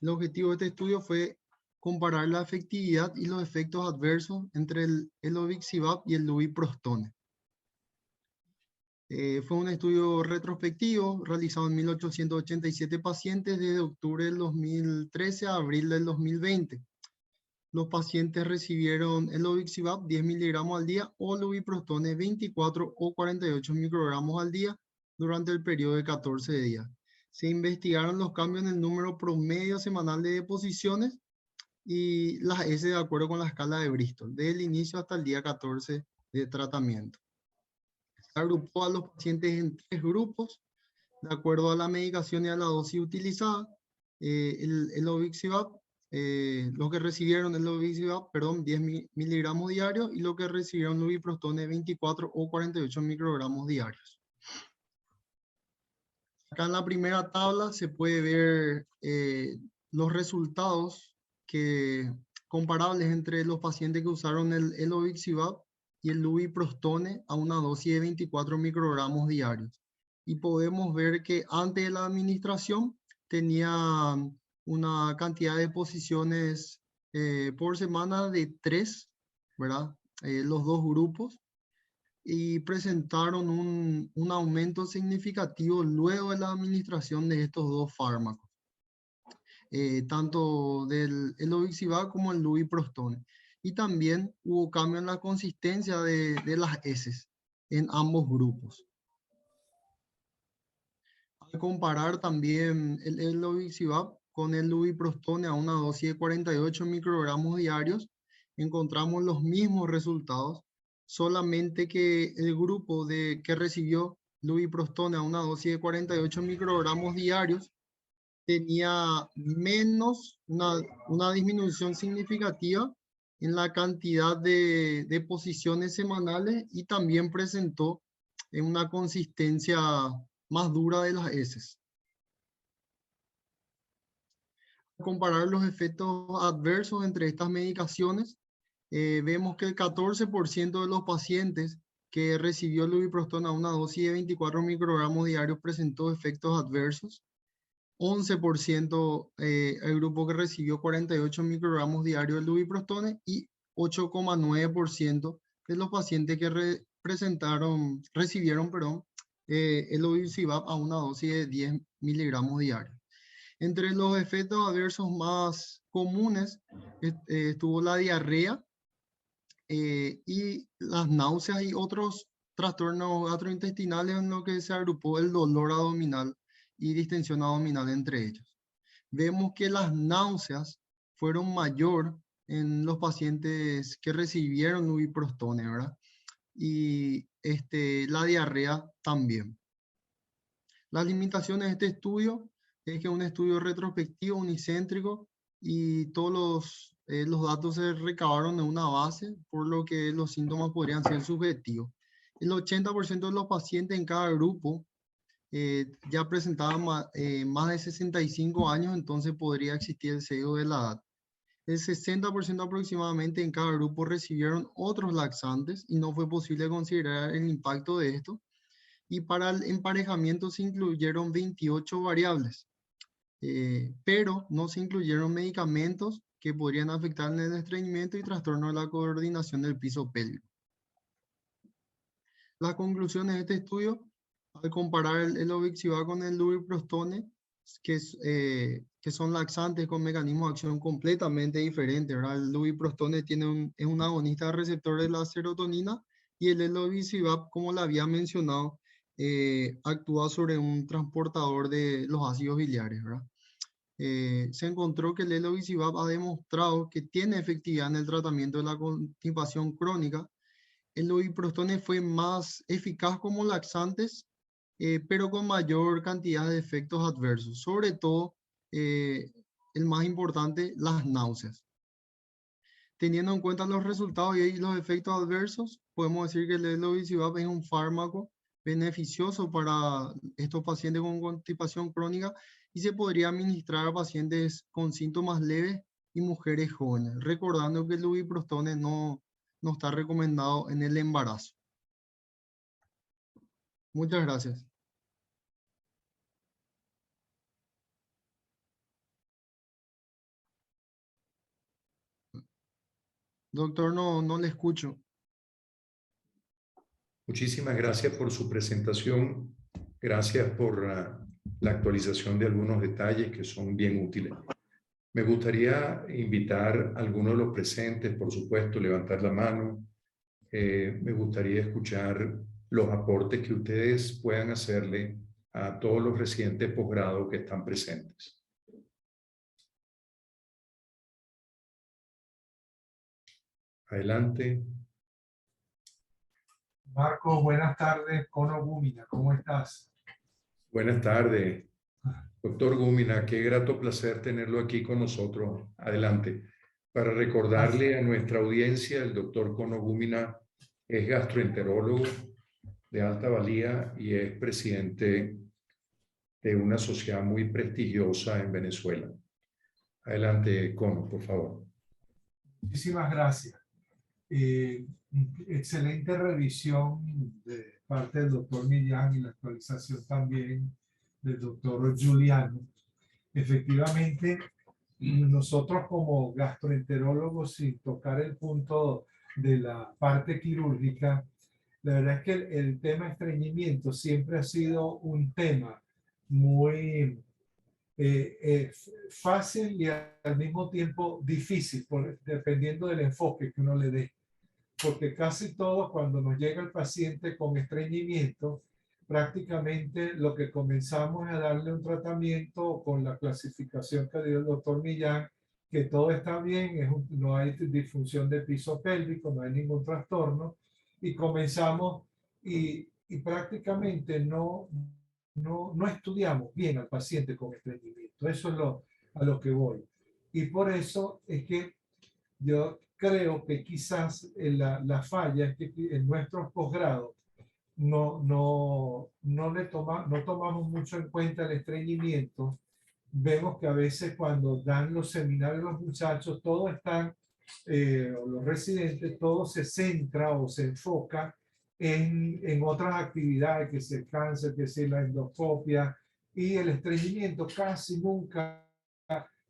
El objetivo de este estudio fue comparar la efectividad y los efectos adversos entre el Eloviximab y el lubiprostone. Fue un estudio retrospectivo realizado en 1887 pacientes desde octubre del 2013 a abril del 2020. Los pacientes recibieron el obixivab 10 miligramos al día o lubiprostone 24 o 48 microgramos al día durante el periodo de 14 días. Se investigaron los cambios en el número promedio semanal de deposiciones y las S de acuerdo con la escala de Bristol, desde el inicio hasta el día 14 de tratamiento. Se agrupó a los pacientes en 3 grupos, de acuerdo a la medicación y a la dosis utilizada. El obixivab, los que recibieron el obixivab, 10 miligramos diarios, y los que recibieron lubiprostone 24 o 48 microgramos diarios. Acá en la primera tabla se puede ver los resultados comparables entre los pacientes que usaron el obixivab y el lubiprostone a una dosis de 24 microgramos diarios. Y podemos ver que antes de la administración tenía una cantidad de posiciones por semana de 3, ¿verdad? Los dos grupos, y presentaron un aumento significativo luego de la administración de estos dos fármacos, tanto del obixivab como el lubiprostone. Y también hubo cambio en la consistencia de las heces en ambos grupos. Al comparar también el obixivab con el lubiprostone a una dosis de 48 microgramos diarios, encontramos los mismos resultados, solamente que el grupo que recibió lubiprostone a una dosis de 48 microgramos diarios tenía una disminución significativa en la cantidad de posiciones semanales y también presentó una consistencia más dura de las heces. Comparar los efectos adversos entre estas medicaciones, vemos que el 14% de los pacientes que recibió lubiprostone a una dosis de 24 microgramos diarios presentó efectos adversos. 11% el grupo que recibió 48 microgramos diarios de lubiprostone y 8,9% de los pacientes que recibieron el obixivab a una dosis de 10 miligramos diarios. Entre los efectos adversos más comunes estuvo la diarrea y las náuseas y otros trastornos gastrointestinales, en lo que se agrupó el dolor abdominal y distensión abdominal entre ellos. Vemos que las náuseas fueron mayor en los pacientes que recibieron lubiprostone, ¿verdad? Y la diarrea también. Las limitaciones de este estudio es que es un estudio retrospectivo, unicéntrico, y todos los datos se recabaron de una base, por lo que los síntomas podrían ser subjetivos. El 80% de los pacientes en cada grupo ya presentaban más de 65 años, entonces podría existir el sesgo de la edad. El 60% aproximadamente en cada grupo recibieron otros laxantes y no fue posible considerar el impacto de esto. Y para el emparejamiento se incluyeron 28 variables, pero no se incluyeron medicamentos que podrían afectar en el estreñimiento y trastorno de la coordinación del piso pélvico. Las conclusiones de este estudio, al comparar el obixivab con el lubiprostone, que son laxantes con mecanismos de acción completamente diferentes, ¿verdad? El lubiprostone es un agonista receptor de la serotonina y el obixivab, como lo había mencionado, actúa sobre un transportador de los ácidos biliares, ¿verdad? Se encontró que el obixivab ha demostrado que tiene efectividad en el tratamiento de la constipación crónica. El lubiprostone fue más eficaz como laxantes, pero con mayor cantidad de efectos adversos, sobre todo el más importante, las náuseas. Teniendo en cuenta los resultados y los efectos adversos, podemos decir que el obixivab es un fármaco beneficioso para estos pacientes con constipación crónica y se podría administrar a pacientes con síntomas leves y mujeres jóvenes, recordando que el lubiprostone no está recomendado en el embarazo. Muchas gracias. Doctor, no le escucho. Muchísimas gracias por su presentación. Gracias por la actualización de algunos detalles que son bien útiles. Me gustaría invitar a algunos de los presentes, por supuesto, levantar la mano. Me gustaría escuchar los aportes que ustedes puedan hacerle a todos los residentes posgrado que están presentes. Adelante. Marco, buenas tardes. Cono Gúmina, ¿cómo estás? Buenas tardes, doctor Gúmina. Qué grato placer tenerlo aquí con nosotros. Adelante. Para recordarle a nuestra audiencia, el doctor Cono Gúmina es gastroenterólogo de alta valía y es presidente de una sociedad muy prestigiosa en Venezuela. Adelante, Cono, por favor. Muchísimas gracias. Excelente revisión de parte del doctor Millán y la actualización también del doctor Giuliano. Efectivamente, nosotros como gastroenterólogos, sin tocar el punto de la parte quirúrgica, la verdad es que el tema estreñimiento siempre ha sido un tema muy fácil y al mismo tiempo difícil, dependiendo del enfoque que uno le dé. Porque casi todos, cuando nos llega el paciente con estreñimiento, prácticamente lo que comenzamos es a darle un tratamiento con la clasificación que dio el doctor Millán, que todo está bien, no hay disfunción de piso pélvico, no hay ningún trastorno, y comenzamos y prácticamente no estudiamos bien al paciente con estreñimiento. Eso es a lo que voy. Y por eso es que yo creo que quizás la falla es que en nuestros posgrados no tomamos mucho en cuenta el estreñimiento. Vemos que a veces cuando dan los seminarios los muchachos, todos están, los residentes, todo se centra o se enfoca en otras actividades, que se el cáncer, que sea la endoscopia, y el estreñimiento casi nunca.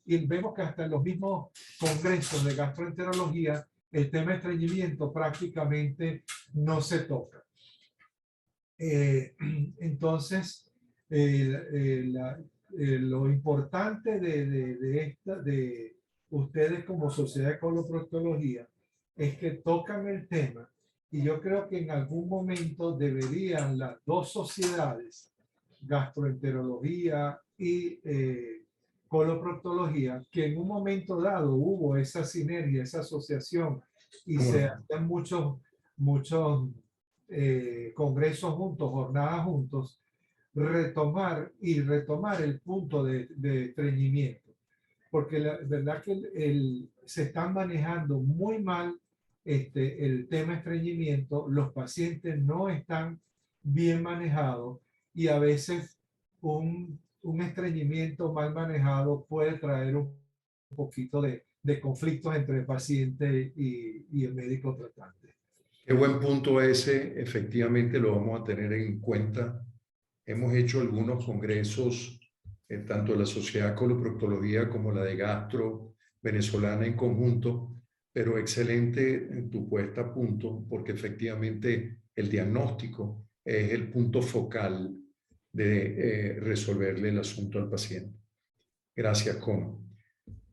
Y vemos que hasta en los mismos congresos de gastroenterología, el tema de estreñimiento prácticamente no se toca. Entonces, lo importante de ustedes como Sociedad de Coloproctología es que tocan el tema, y yo creo que en algún momento deberían las dos sociedades, gastroenterología y coloproctología, que en un momento dado hubo esa sinergia, esa asociación, y se hacían muchos congresos juntos, jornadas juntos, retomar el punto de estreñimiento, porque la verdad que se están manejando muy mal el tema estreñimiento, los pacientes no están bien manejados, y a veces un estreñimiento mal manejado puede traer un poquito de conflictos entre el paciente y el médico tratante. Qué buen punto ese. Efectivamente lo vamos a tener en cuenta. Hemos hecho algunos congresos, tanto de la Sociedad de Coloproctología como la de Gastro venezolana en conjunto, pero excelente tu puesta a punto, porque efectivamente el diagnóstico es el punto focal de resolverle el asunto al paciente. Gracias, Cono.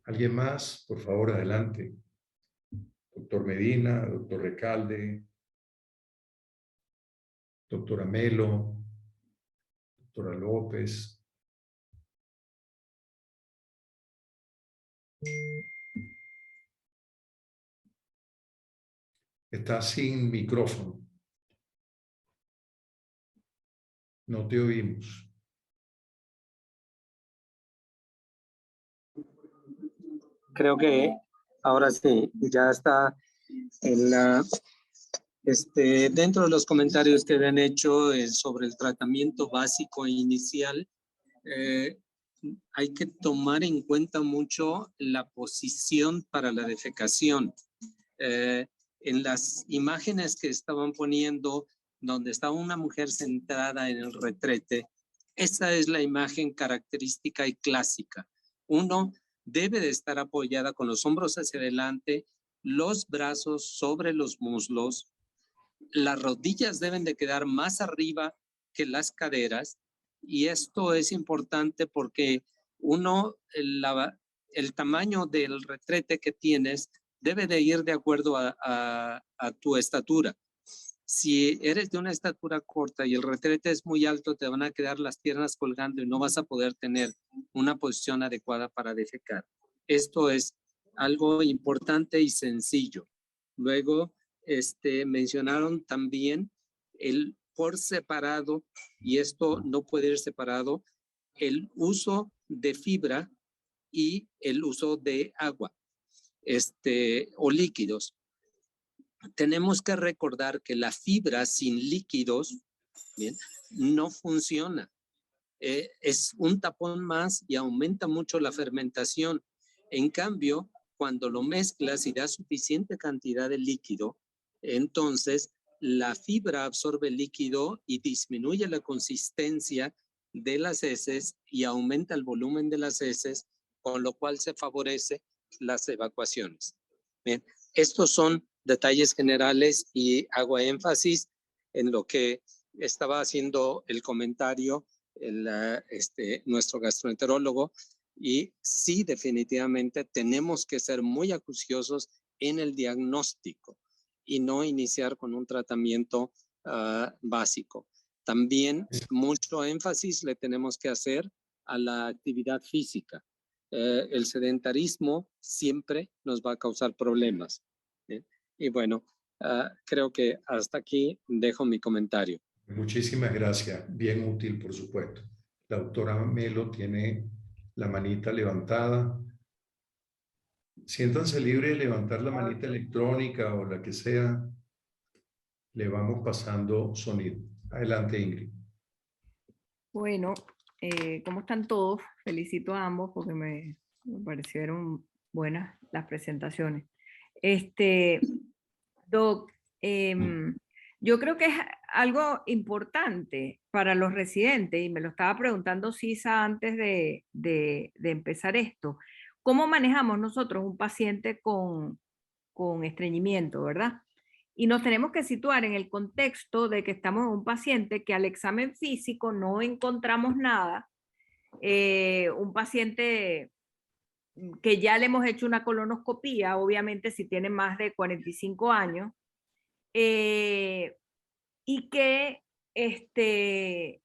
¿Alguien más? Por favor, adelante. Doctor Medina, doctor Recalde, doctora Melo, doctora López. Está sin micrófono. No te oímos. Creo que ahora sí, ya está dentro de los comentarios que habían hecho sobre el tratamiento básico e inicial. Hay que tomar en cuenta mucho la posición para la defecación. En las imágenes que estaban poniendo, donde estaba una mujer sentada en el retrete, esa es la imagen característica y clásica. Uno debe de estar apoyada con los hombros hacia adelante, los brazos sobre los muslos, Las rodillas deben de quedar más arriba que las caderas, y esto es importante porque el tamaño del retrete que tienes debe de ir de acuerdo a tu estatura. Si eres de una estatura corta y el retrete es muy alto, te van a quedar las piernas colgando y no vas a poder tener una posición adecuada para defecar. Esto es algo importante y sencillo. Luego, mencionaron también el por separado, y esto no puede ir separado, el uso de fibra y el uso de agua, o líquidos. Tenemos que recordar que la fibra sin líquidos, ¿bien?, no funciona. Es un tapón más y aumenta mucho la fermentación. En cambio, cuando lo mezclas y das suficiente cantidad de líquido, entonces la fibra absorbe el líquido y disminuye la consistencia de las heces y aumenta el volumen de las heces, con lo cual se favorece las evacuaciones. Bien, estos son detalles generales y hago énfasis en lo que estaba haciendo el comentario nuestro gastroenterólogo, y sí, definitivamente tenemos que ser muy acuciosos en el diagnóstico y no iniciar con un tratamiento básico. También mucho énfasis le tenemos que hacer a la actividad física. El sedentarismo siempre nos va a causar problemas. Y bueno, creo que hasta aquí dejo mi comentario. Muchísimas gracias. Bien útil, por supuesto. La doctora Melo tiene la manita levantada. Siéntanse libres de levantar la manita electrónica o la que sea. Le vamos pasando sonido. Adelante, Ingrid. Bueno, ¿cómo están todos? Felicito a ambos porque me parecieron buenas las presentaciones. Doc, yo creo que es algo importante para los residentes, y me lo estaba preguntando Sisa antes de empezar esto. ¿Cómo manejamos nosotros un paciente con estreñimiento, verdad? Y nos tenemos que situar en el contexto de que estamos en un paciente que al examen físico no encontramos nada, un paciente que ya le hemos hecho una colonoscopía, obviamente si tiene más de 45 años, y que de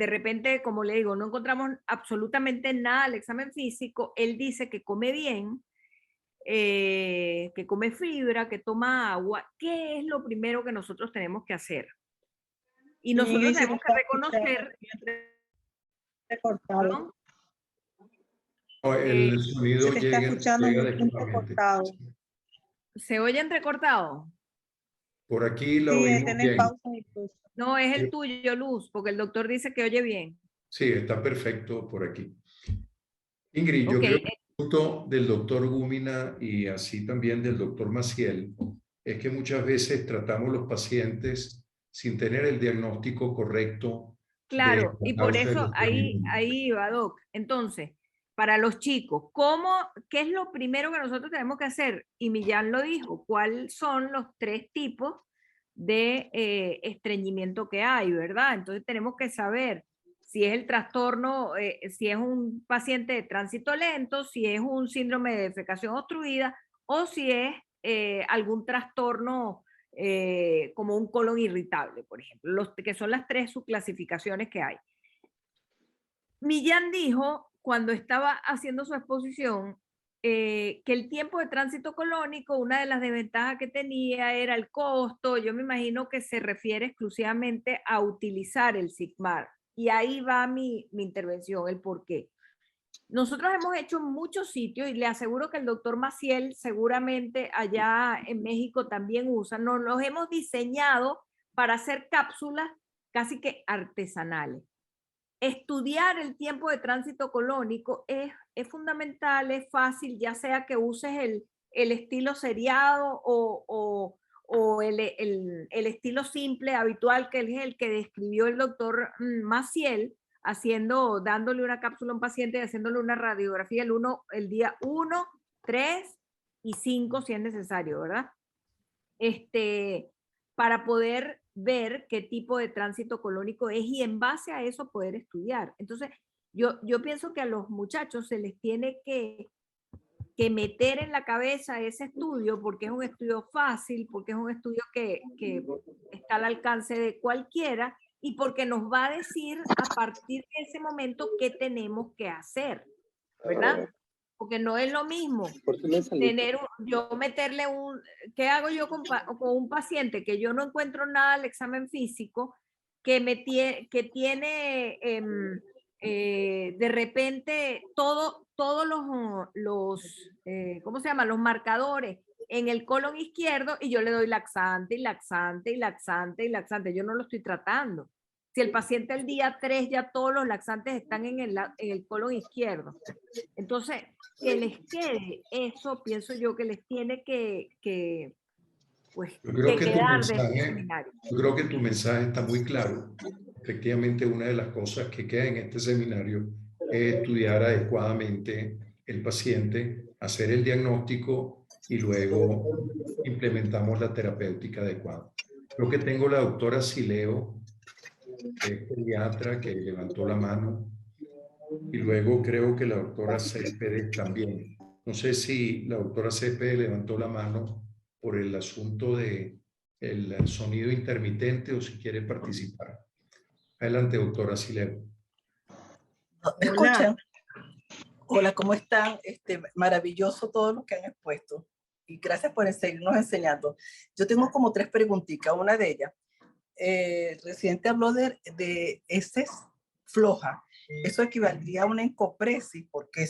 repente, como le digo, no encontramos absolutamente nada al examen físico. Él dice que come bien, que come fibra, que toma agua. ¿Qué es lo primero que nosotros tenemos que hacer? Y nosotros tenemos que reconocer... Recortado. El sonido Se te está escuchando llega muy adecuadamente. entrecortado. ¿Se oye entrecortado? Por aquí la Sí, oímos tenés bien. pausas incluso. No, es el tuyo, Luz, porque el doctor dice que oye bien. Sí, está perfecto por aquí. Ingrid, yo Ok, creo que el punto del doctor Gúmina y así también del doctor Maciel es que muchas veces tratamos los pacientes sin tener el diagnóstico correcto claro, de y la por causa del eso ahí estreñimiento. va, Doc. Entonces, para los chicos, ¿qué es lo primero que nosotros tenemos que hacer? Y Millán lo dijo, ¿cuáles son los 3 tipos de estreñimiento que hay, verdad? Entonces tenemos que saber si es el trastorno, si es un paciente de tránsito lento, si es un síndrome de defecación obstruida o si es algún trastorno como un colon irritable, por ejemplo, que son las 3 subclasificaciones que hay. Millán dijo, cuando estaba haciendo su exposición, que el tiempo de tránsito colónico, una de las desventajas que tenía era el costo. Yo me imagino que se refiere exclusivamente a utilizar el SIGMAR. Y ahí va mi intervención, el por qué. Nosotros hemos hecho muchos sitios, y le aseguro que el doctor Maciel seguramente allá en México también usa, nos los hemos diseñado para hacer cápsulas casi que artesanales. Estudiar el tiempo de tránsito colónico es fundamental, es fácil, ya sea que uses el estilo seriado o el estilo simple habitual, que es el que describió el doctor Maciel, dándole una cápsula a un paciente y haciéndole una radiografía el día 1, 3 y 5 si es necesario, ¿verdad? para poder ver qué tipo de tránsito colónico es y en base a eso poder estudiar. Entonces, yo pienso que a los muchachos se les tiene que meter en la cabeza ese estudio porque es un estudio fácil, porque es un estudio que está al alcance de cualquiera y porque nos va a decir a partir de ese momento qué tenemos que hacer, ¿verdad? Porque no es lo mismo meterle ¿qué hago yo con un paciente que yo no encuentro nada al examen físico, que tiene de repente todos los ¿cómo se llama? Los marcadores en el colon izquierdo y yo le doy laxante y laxante y laxante y laxante. Yo no lo estoy tratando. Si el paciente el día 3 ya todos los laxantes están en el colon izquierdo. Entonces, que les quede eso, pienso yo que les tiene que pues, yo creo que quedar de este seminario. yo creo que tu mensaje está muy claro. Efectivamente, una de las cosas que queda en este seminario es estudiar adecuadamente el paciente, hacer el diagnóstico y luego implementamos la terapéutica adecuada. Creo que tengo la doctora Sileo, que es pediatra, que levantó la mano, y luego creo que la doctora Céspedes también. No sé si la doctora Céspedes levantó la mano por el asunto de el sonido intermitente o si quiere participar. Adelante, doctora Sileo. ¿Me escuchan? Hola, ¿cómo están? Maravilloso todo lo que han expuesto. Y gracias por seguirnos enseñando. Yo tengo como 3 preguntitas. Una de ellas, el residente habló de heces floja. Eso equivaldría a una encopresis, porque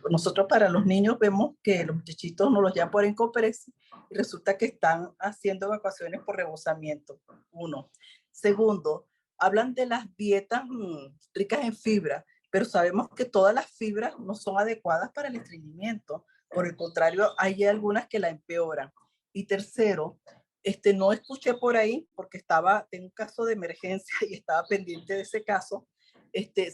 nosotros para los niños vemos que los muchachitos no los llevan por encopresis y resulta que están haciendo evacuaciones por rebosamiento. 1. Segundo, hablan de las dietas ricas en fibra, pero sabemos que todas las fibras no son adecuadas para el estreñimiento. Por el contrario, hay algunas que la empeoran. Y tercero, no escuché por ahí, porque estaba en un caso de emergencia y estaba pendiente de ese caso,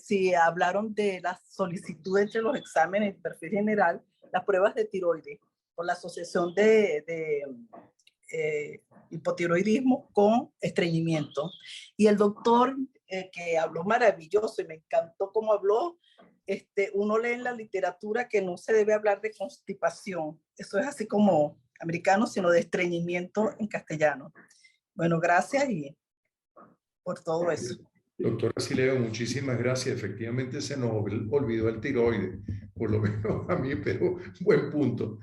si hablaron de la solicitud entre los exámenes de perfil general, las pruebas de tiroides, con la asociación de hipotiroidismo con estreñimiento. Y el doctor que habló maravilloso y me encantó cómo habló, uno lee en la literatura que no se debe hablar de constipación. Eso es así como americano, sino de estreñimiento en castellano. Bueno, gracias y por todo eso. Doctora Sileo, muchísimas gracias. Efectivamente se nos olvidó el tiroides, por lo menos a mí, pero buen punto.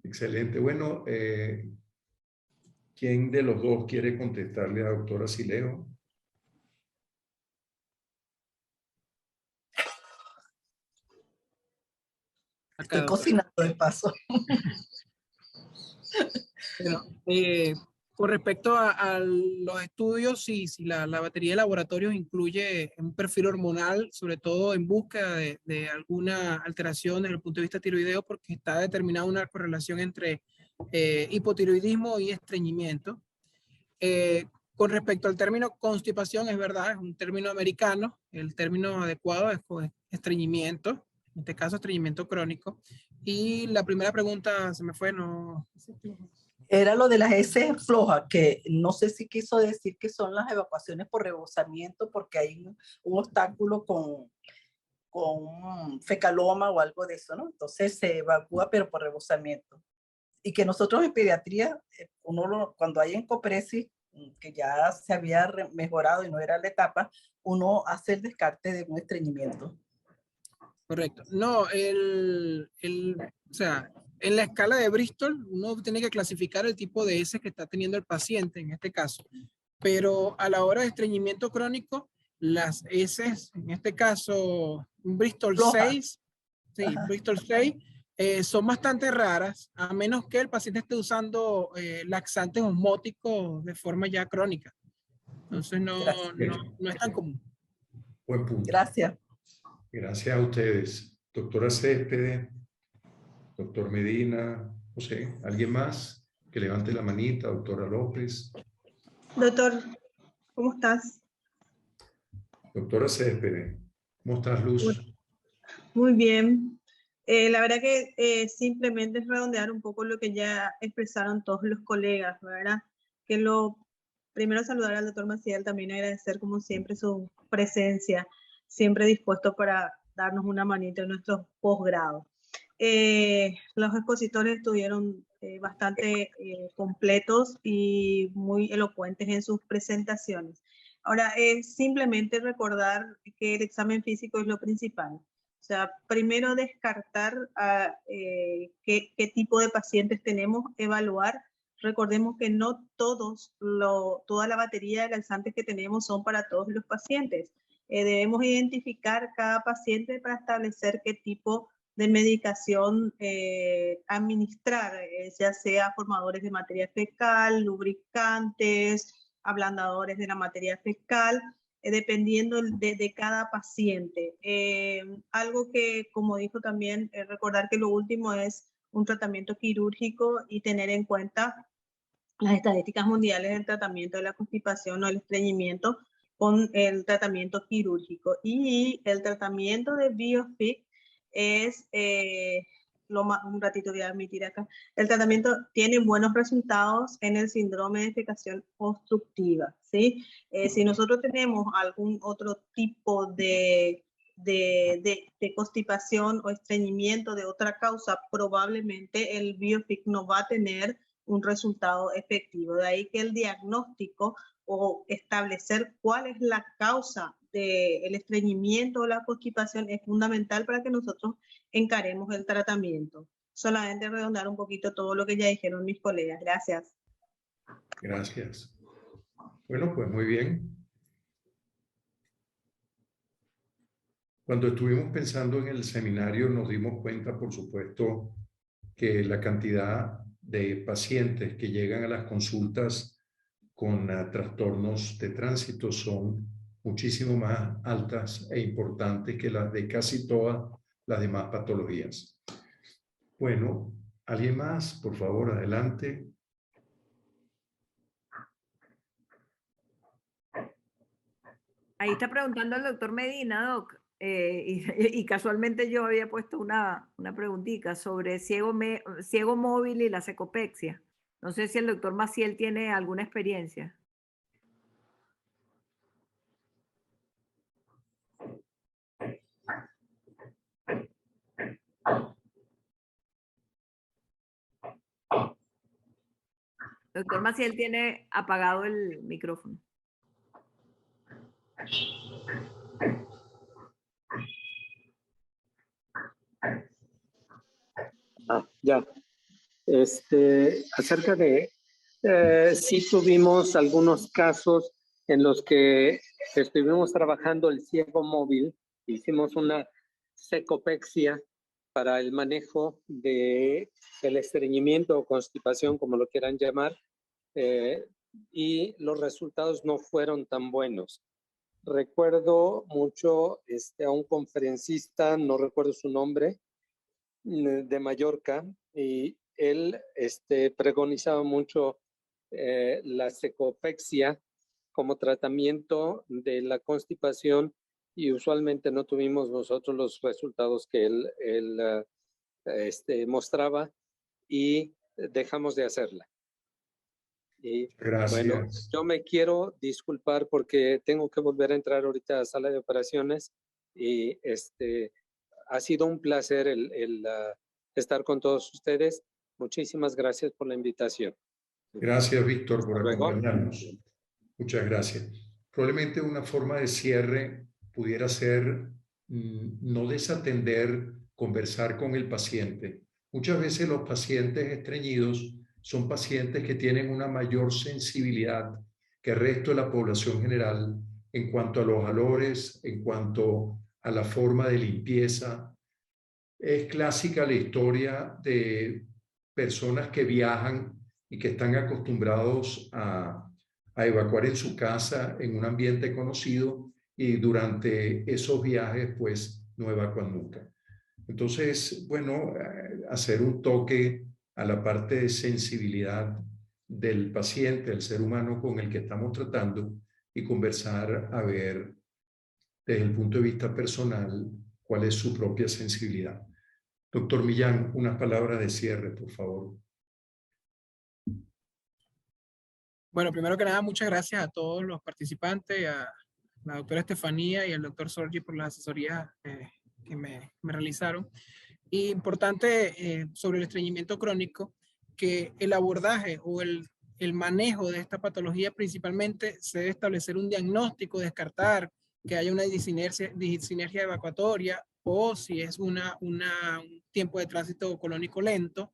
Excelente. Bueno, ¿quién de los dos quiere contestarle a la doctora Sileo? Estoy cocinando de paso. Bueno, con respecto a los estudios, si la batería de laboratorios incluye un perfil hormonal, sobre todo en búsqueda de alguna alteración desde el punto de vista tiroideo, porque está determinada una correlación entre hipotiroidismo y estreñimiento. Con respecto al término constipación, es verdad, es un término americano. El término adecuado es estreñimiento, en este caso estreñimiento crónico. Y la primera pregunta se me fue, no... Era lo de las heces flojas, que no sé si quiso decir que son las evacuaciones por rebosamiento, porque hay un obstáculo con un fecaloma o algo de eso, ¿no? Entonces se evacúa, pero por rebosamiento. Y que nosotros en pediatría, cuando hay encopresis, que ya se había mejorado y no era la etapa, uno hace el descarte de un estreñimiento. Correcto. No, o sea, en la escala de Bristol, uno tiene que clasificar el tipo de heces que está teniendo el paciente, en este caso. Pero a la hora de estreñimiento crónico, las heces, en este caso, un Bristol 6, sí, Bristol 6, son bastante raras, a menos que el paciente esté usando laxantes osmóticos de forma ya crónica. Entonces no es tan común. Buen punto. Gracias. Gracias a ustedes. Doctora Céspedes, doctor Medina, no sé, ¿alguien más? Que levante la manita, doctora López. Doctor, ¿cómo estás? Doctora Céspedes, ¿cómo estás, Luz? Muy bien. La verdad que simplemente es redondear un poco lo que ya expresaron todos los colegas, ¿verdad? Que lo Primero saludar al doctor Maciel, también agradecer como siempre su presencia, siempre dispuesto para darnos una manita en nuestros posgrados. Los expositores estuvieron bastante completos y muy elocuentes en sus presentaciones. Ahora, es simplemente recordar que el examen físico es lo principal. O sea, primero descartar qué tipo de pacientes tenemos, evaluar. Recordemos que no toda la batería de laxantes que tenemos son para todos los pacientes. Debemos identificar cada paciente para establecer qué tipo de medicación administrar, ya sea formadores de materia fecal, lubricantes, ablandadores de la materia fecal, dependiendo de cada paciente. Algo que, como dijo también, recordar que lo último es un tratamiento quirúrgico y tener en cuenta las estadísticas mundiales del tratamiento de la constipación o el estreñimiento con el tratamiento quirúrgico. Y el tratamiento de Biofix es, un ratito voy a admitir acá, el tratamiento tiene buenos resultados en el síndrome de defecación obstructiva, ¿sí? Si nosotros tenemos algún otro tipo de constipación o estreñimiento de otra causa, probablemente el Biofix no va a tener un resultado efectivo. De ahí que el diagnóstico o establecer cuál es la causa del estreñimiento o la constipación es fundamental para que nosotros encaremos el tratamiento. Solamente redondar un poquito todo lo que ya dijeron mis colegas. Gracias. Gracias. Bueno, pues muy bien. Cuando estuvimos pensando en el seminario nos dimos cuenta, por supuesto, que la cantidad de pacientes que llegan a las consultas con trastornos de tránsito son muchísimo más altas e importantes que las de casi todas las demás patologías. Bueno, ¿alguien más? Por favor, adelante. Ahí está preguntando el doctor Medina, Doc, y casualmente yo había puesto una preguntita sobre ciego móvil y la secopexia. No sé si el doctor Maciel tiene alguna experiencia. Doctor Maciel tiene apagado el micrófono. Ya. Acerca de, sí tuvimos algunos casos en los que estuvimos trabajando el ciego móvil, hicimos una secopexia para el manejo del estreñimiento o constipación, como lo quieran llamar, y los resultados no fueron tan buenos. Recuerdo mucho a un conferencista, no recuerdo su nombre, de Mallorca, y él pregonizaba mucho la secopexia como tratamiento de la constipación, y usualmente no tuvimos nosotros los resultados que él mostraba y dejamos de hacerla. Y Gracias. bueno, yo me quiero disculpar porque tengo que volver a entrar ahorita a la sala de operaciones y ha sido un placer el estar con todos ustedes. Muchísimas gracias por la invitación. Gracias, Víctor, por Luego. acompañarnos. Muchas gracias. Probablemente una forma de cierre pudiera ser no desatender, conversar con el paciente. Muchas veces los pacientes estreñidos son pacientes que tienen una mayor sensibilidad que el resto de la población general en cuanto a los valores, en cuanto a la forma de limpieza. Es clásica la historia de personas que viajan y que están acostumbrados a evacuar en su casa en un ambiente conocido y durante esos viajes pues no evacúan nunca. Entonces, bueno, hacer un toque a la parte de sensibilidad del paciente, del ser humano con el que estamos tratando y conversar a ver desde el punto de vista personal cuál es su propia sensibilidad. Doctor Millán, unas palabras de cierre, por favor. Bueno, primero que nada, muchas gracias a todos los participantes, a la doctora Estefanía y al doctor Sorgi por las asesorías que me realizaron. Y importante sobre el estreñimiento crónico, que el abordaje o el manejo de esta patología principalmente se debe establecer un diagnóstico, descartar que haya una disinergia evacuatoria o si es un tiempo de tránsito colónico lento,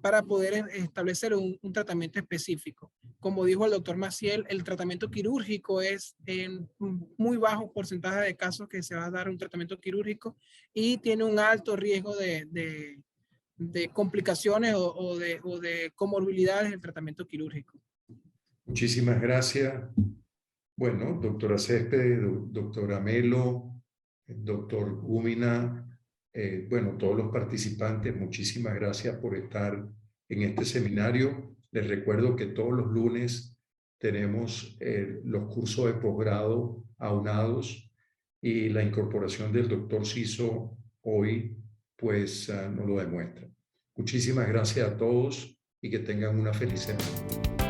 para poder establecer un tratamiento específico. Como dijo el doctor Maciel, el tratamiento quirúrgico es en muy bajo porcentaje de casos que se va a dar un tratamiento quirúrgico y tiene un alto riesgo de complicaciones o de comorbilidades del tratamiento quirúrgico. Muchísimas gracias. Bueno, doctora Céspedes, doctora Melo, doctor Gúmina, bueno, todos los participantes, muchísimas gracias por estar en este seminario. Les recuerdo que todos los lunes tenemos los cursos de posgrado aunados y la incorporación del doctor Ciso hoy pues nos lo demuestra. Muchísimas gracias a todos y que tengan una feliz semana.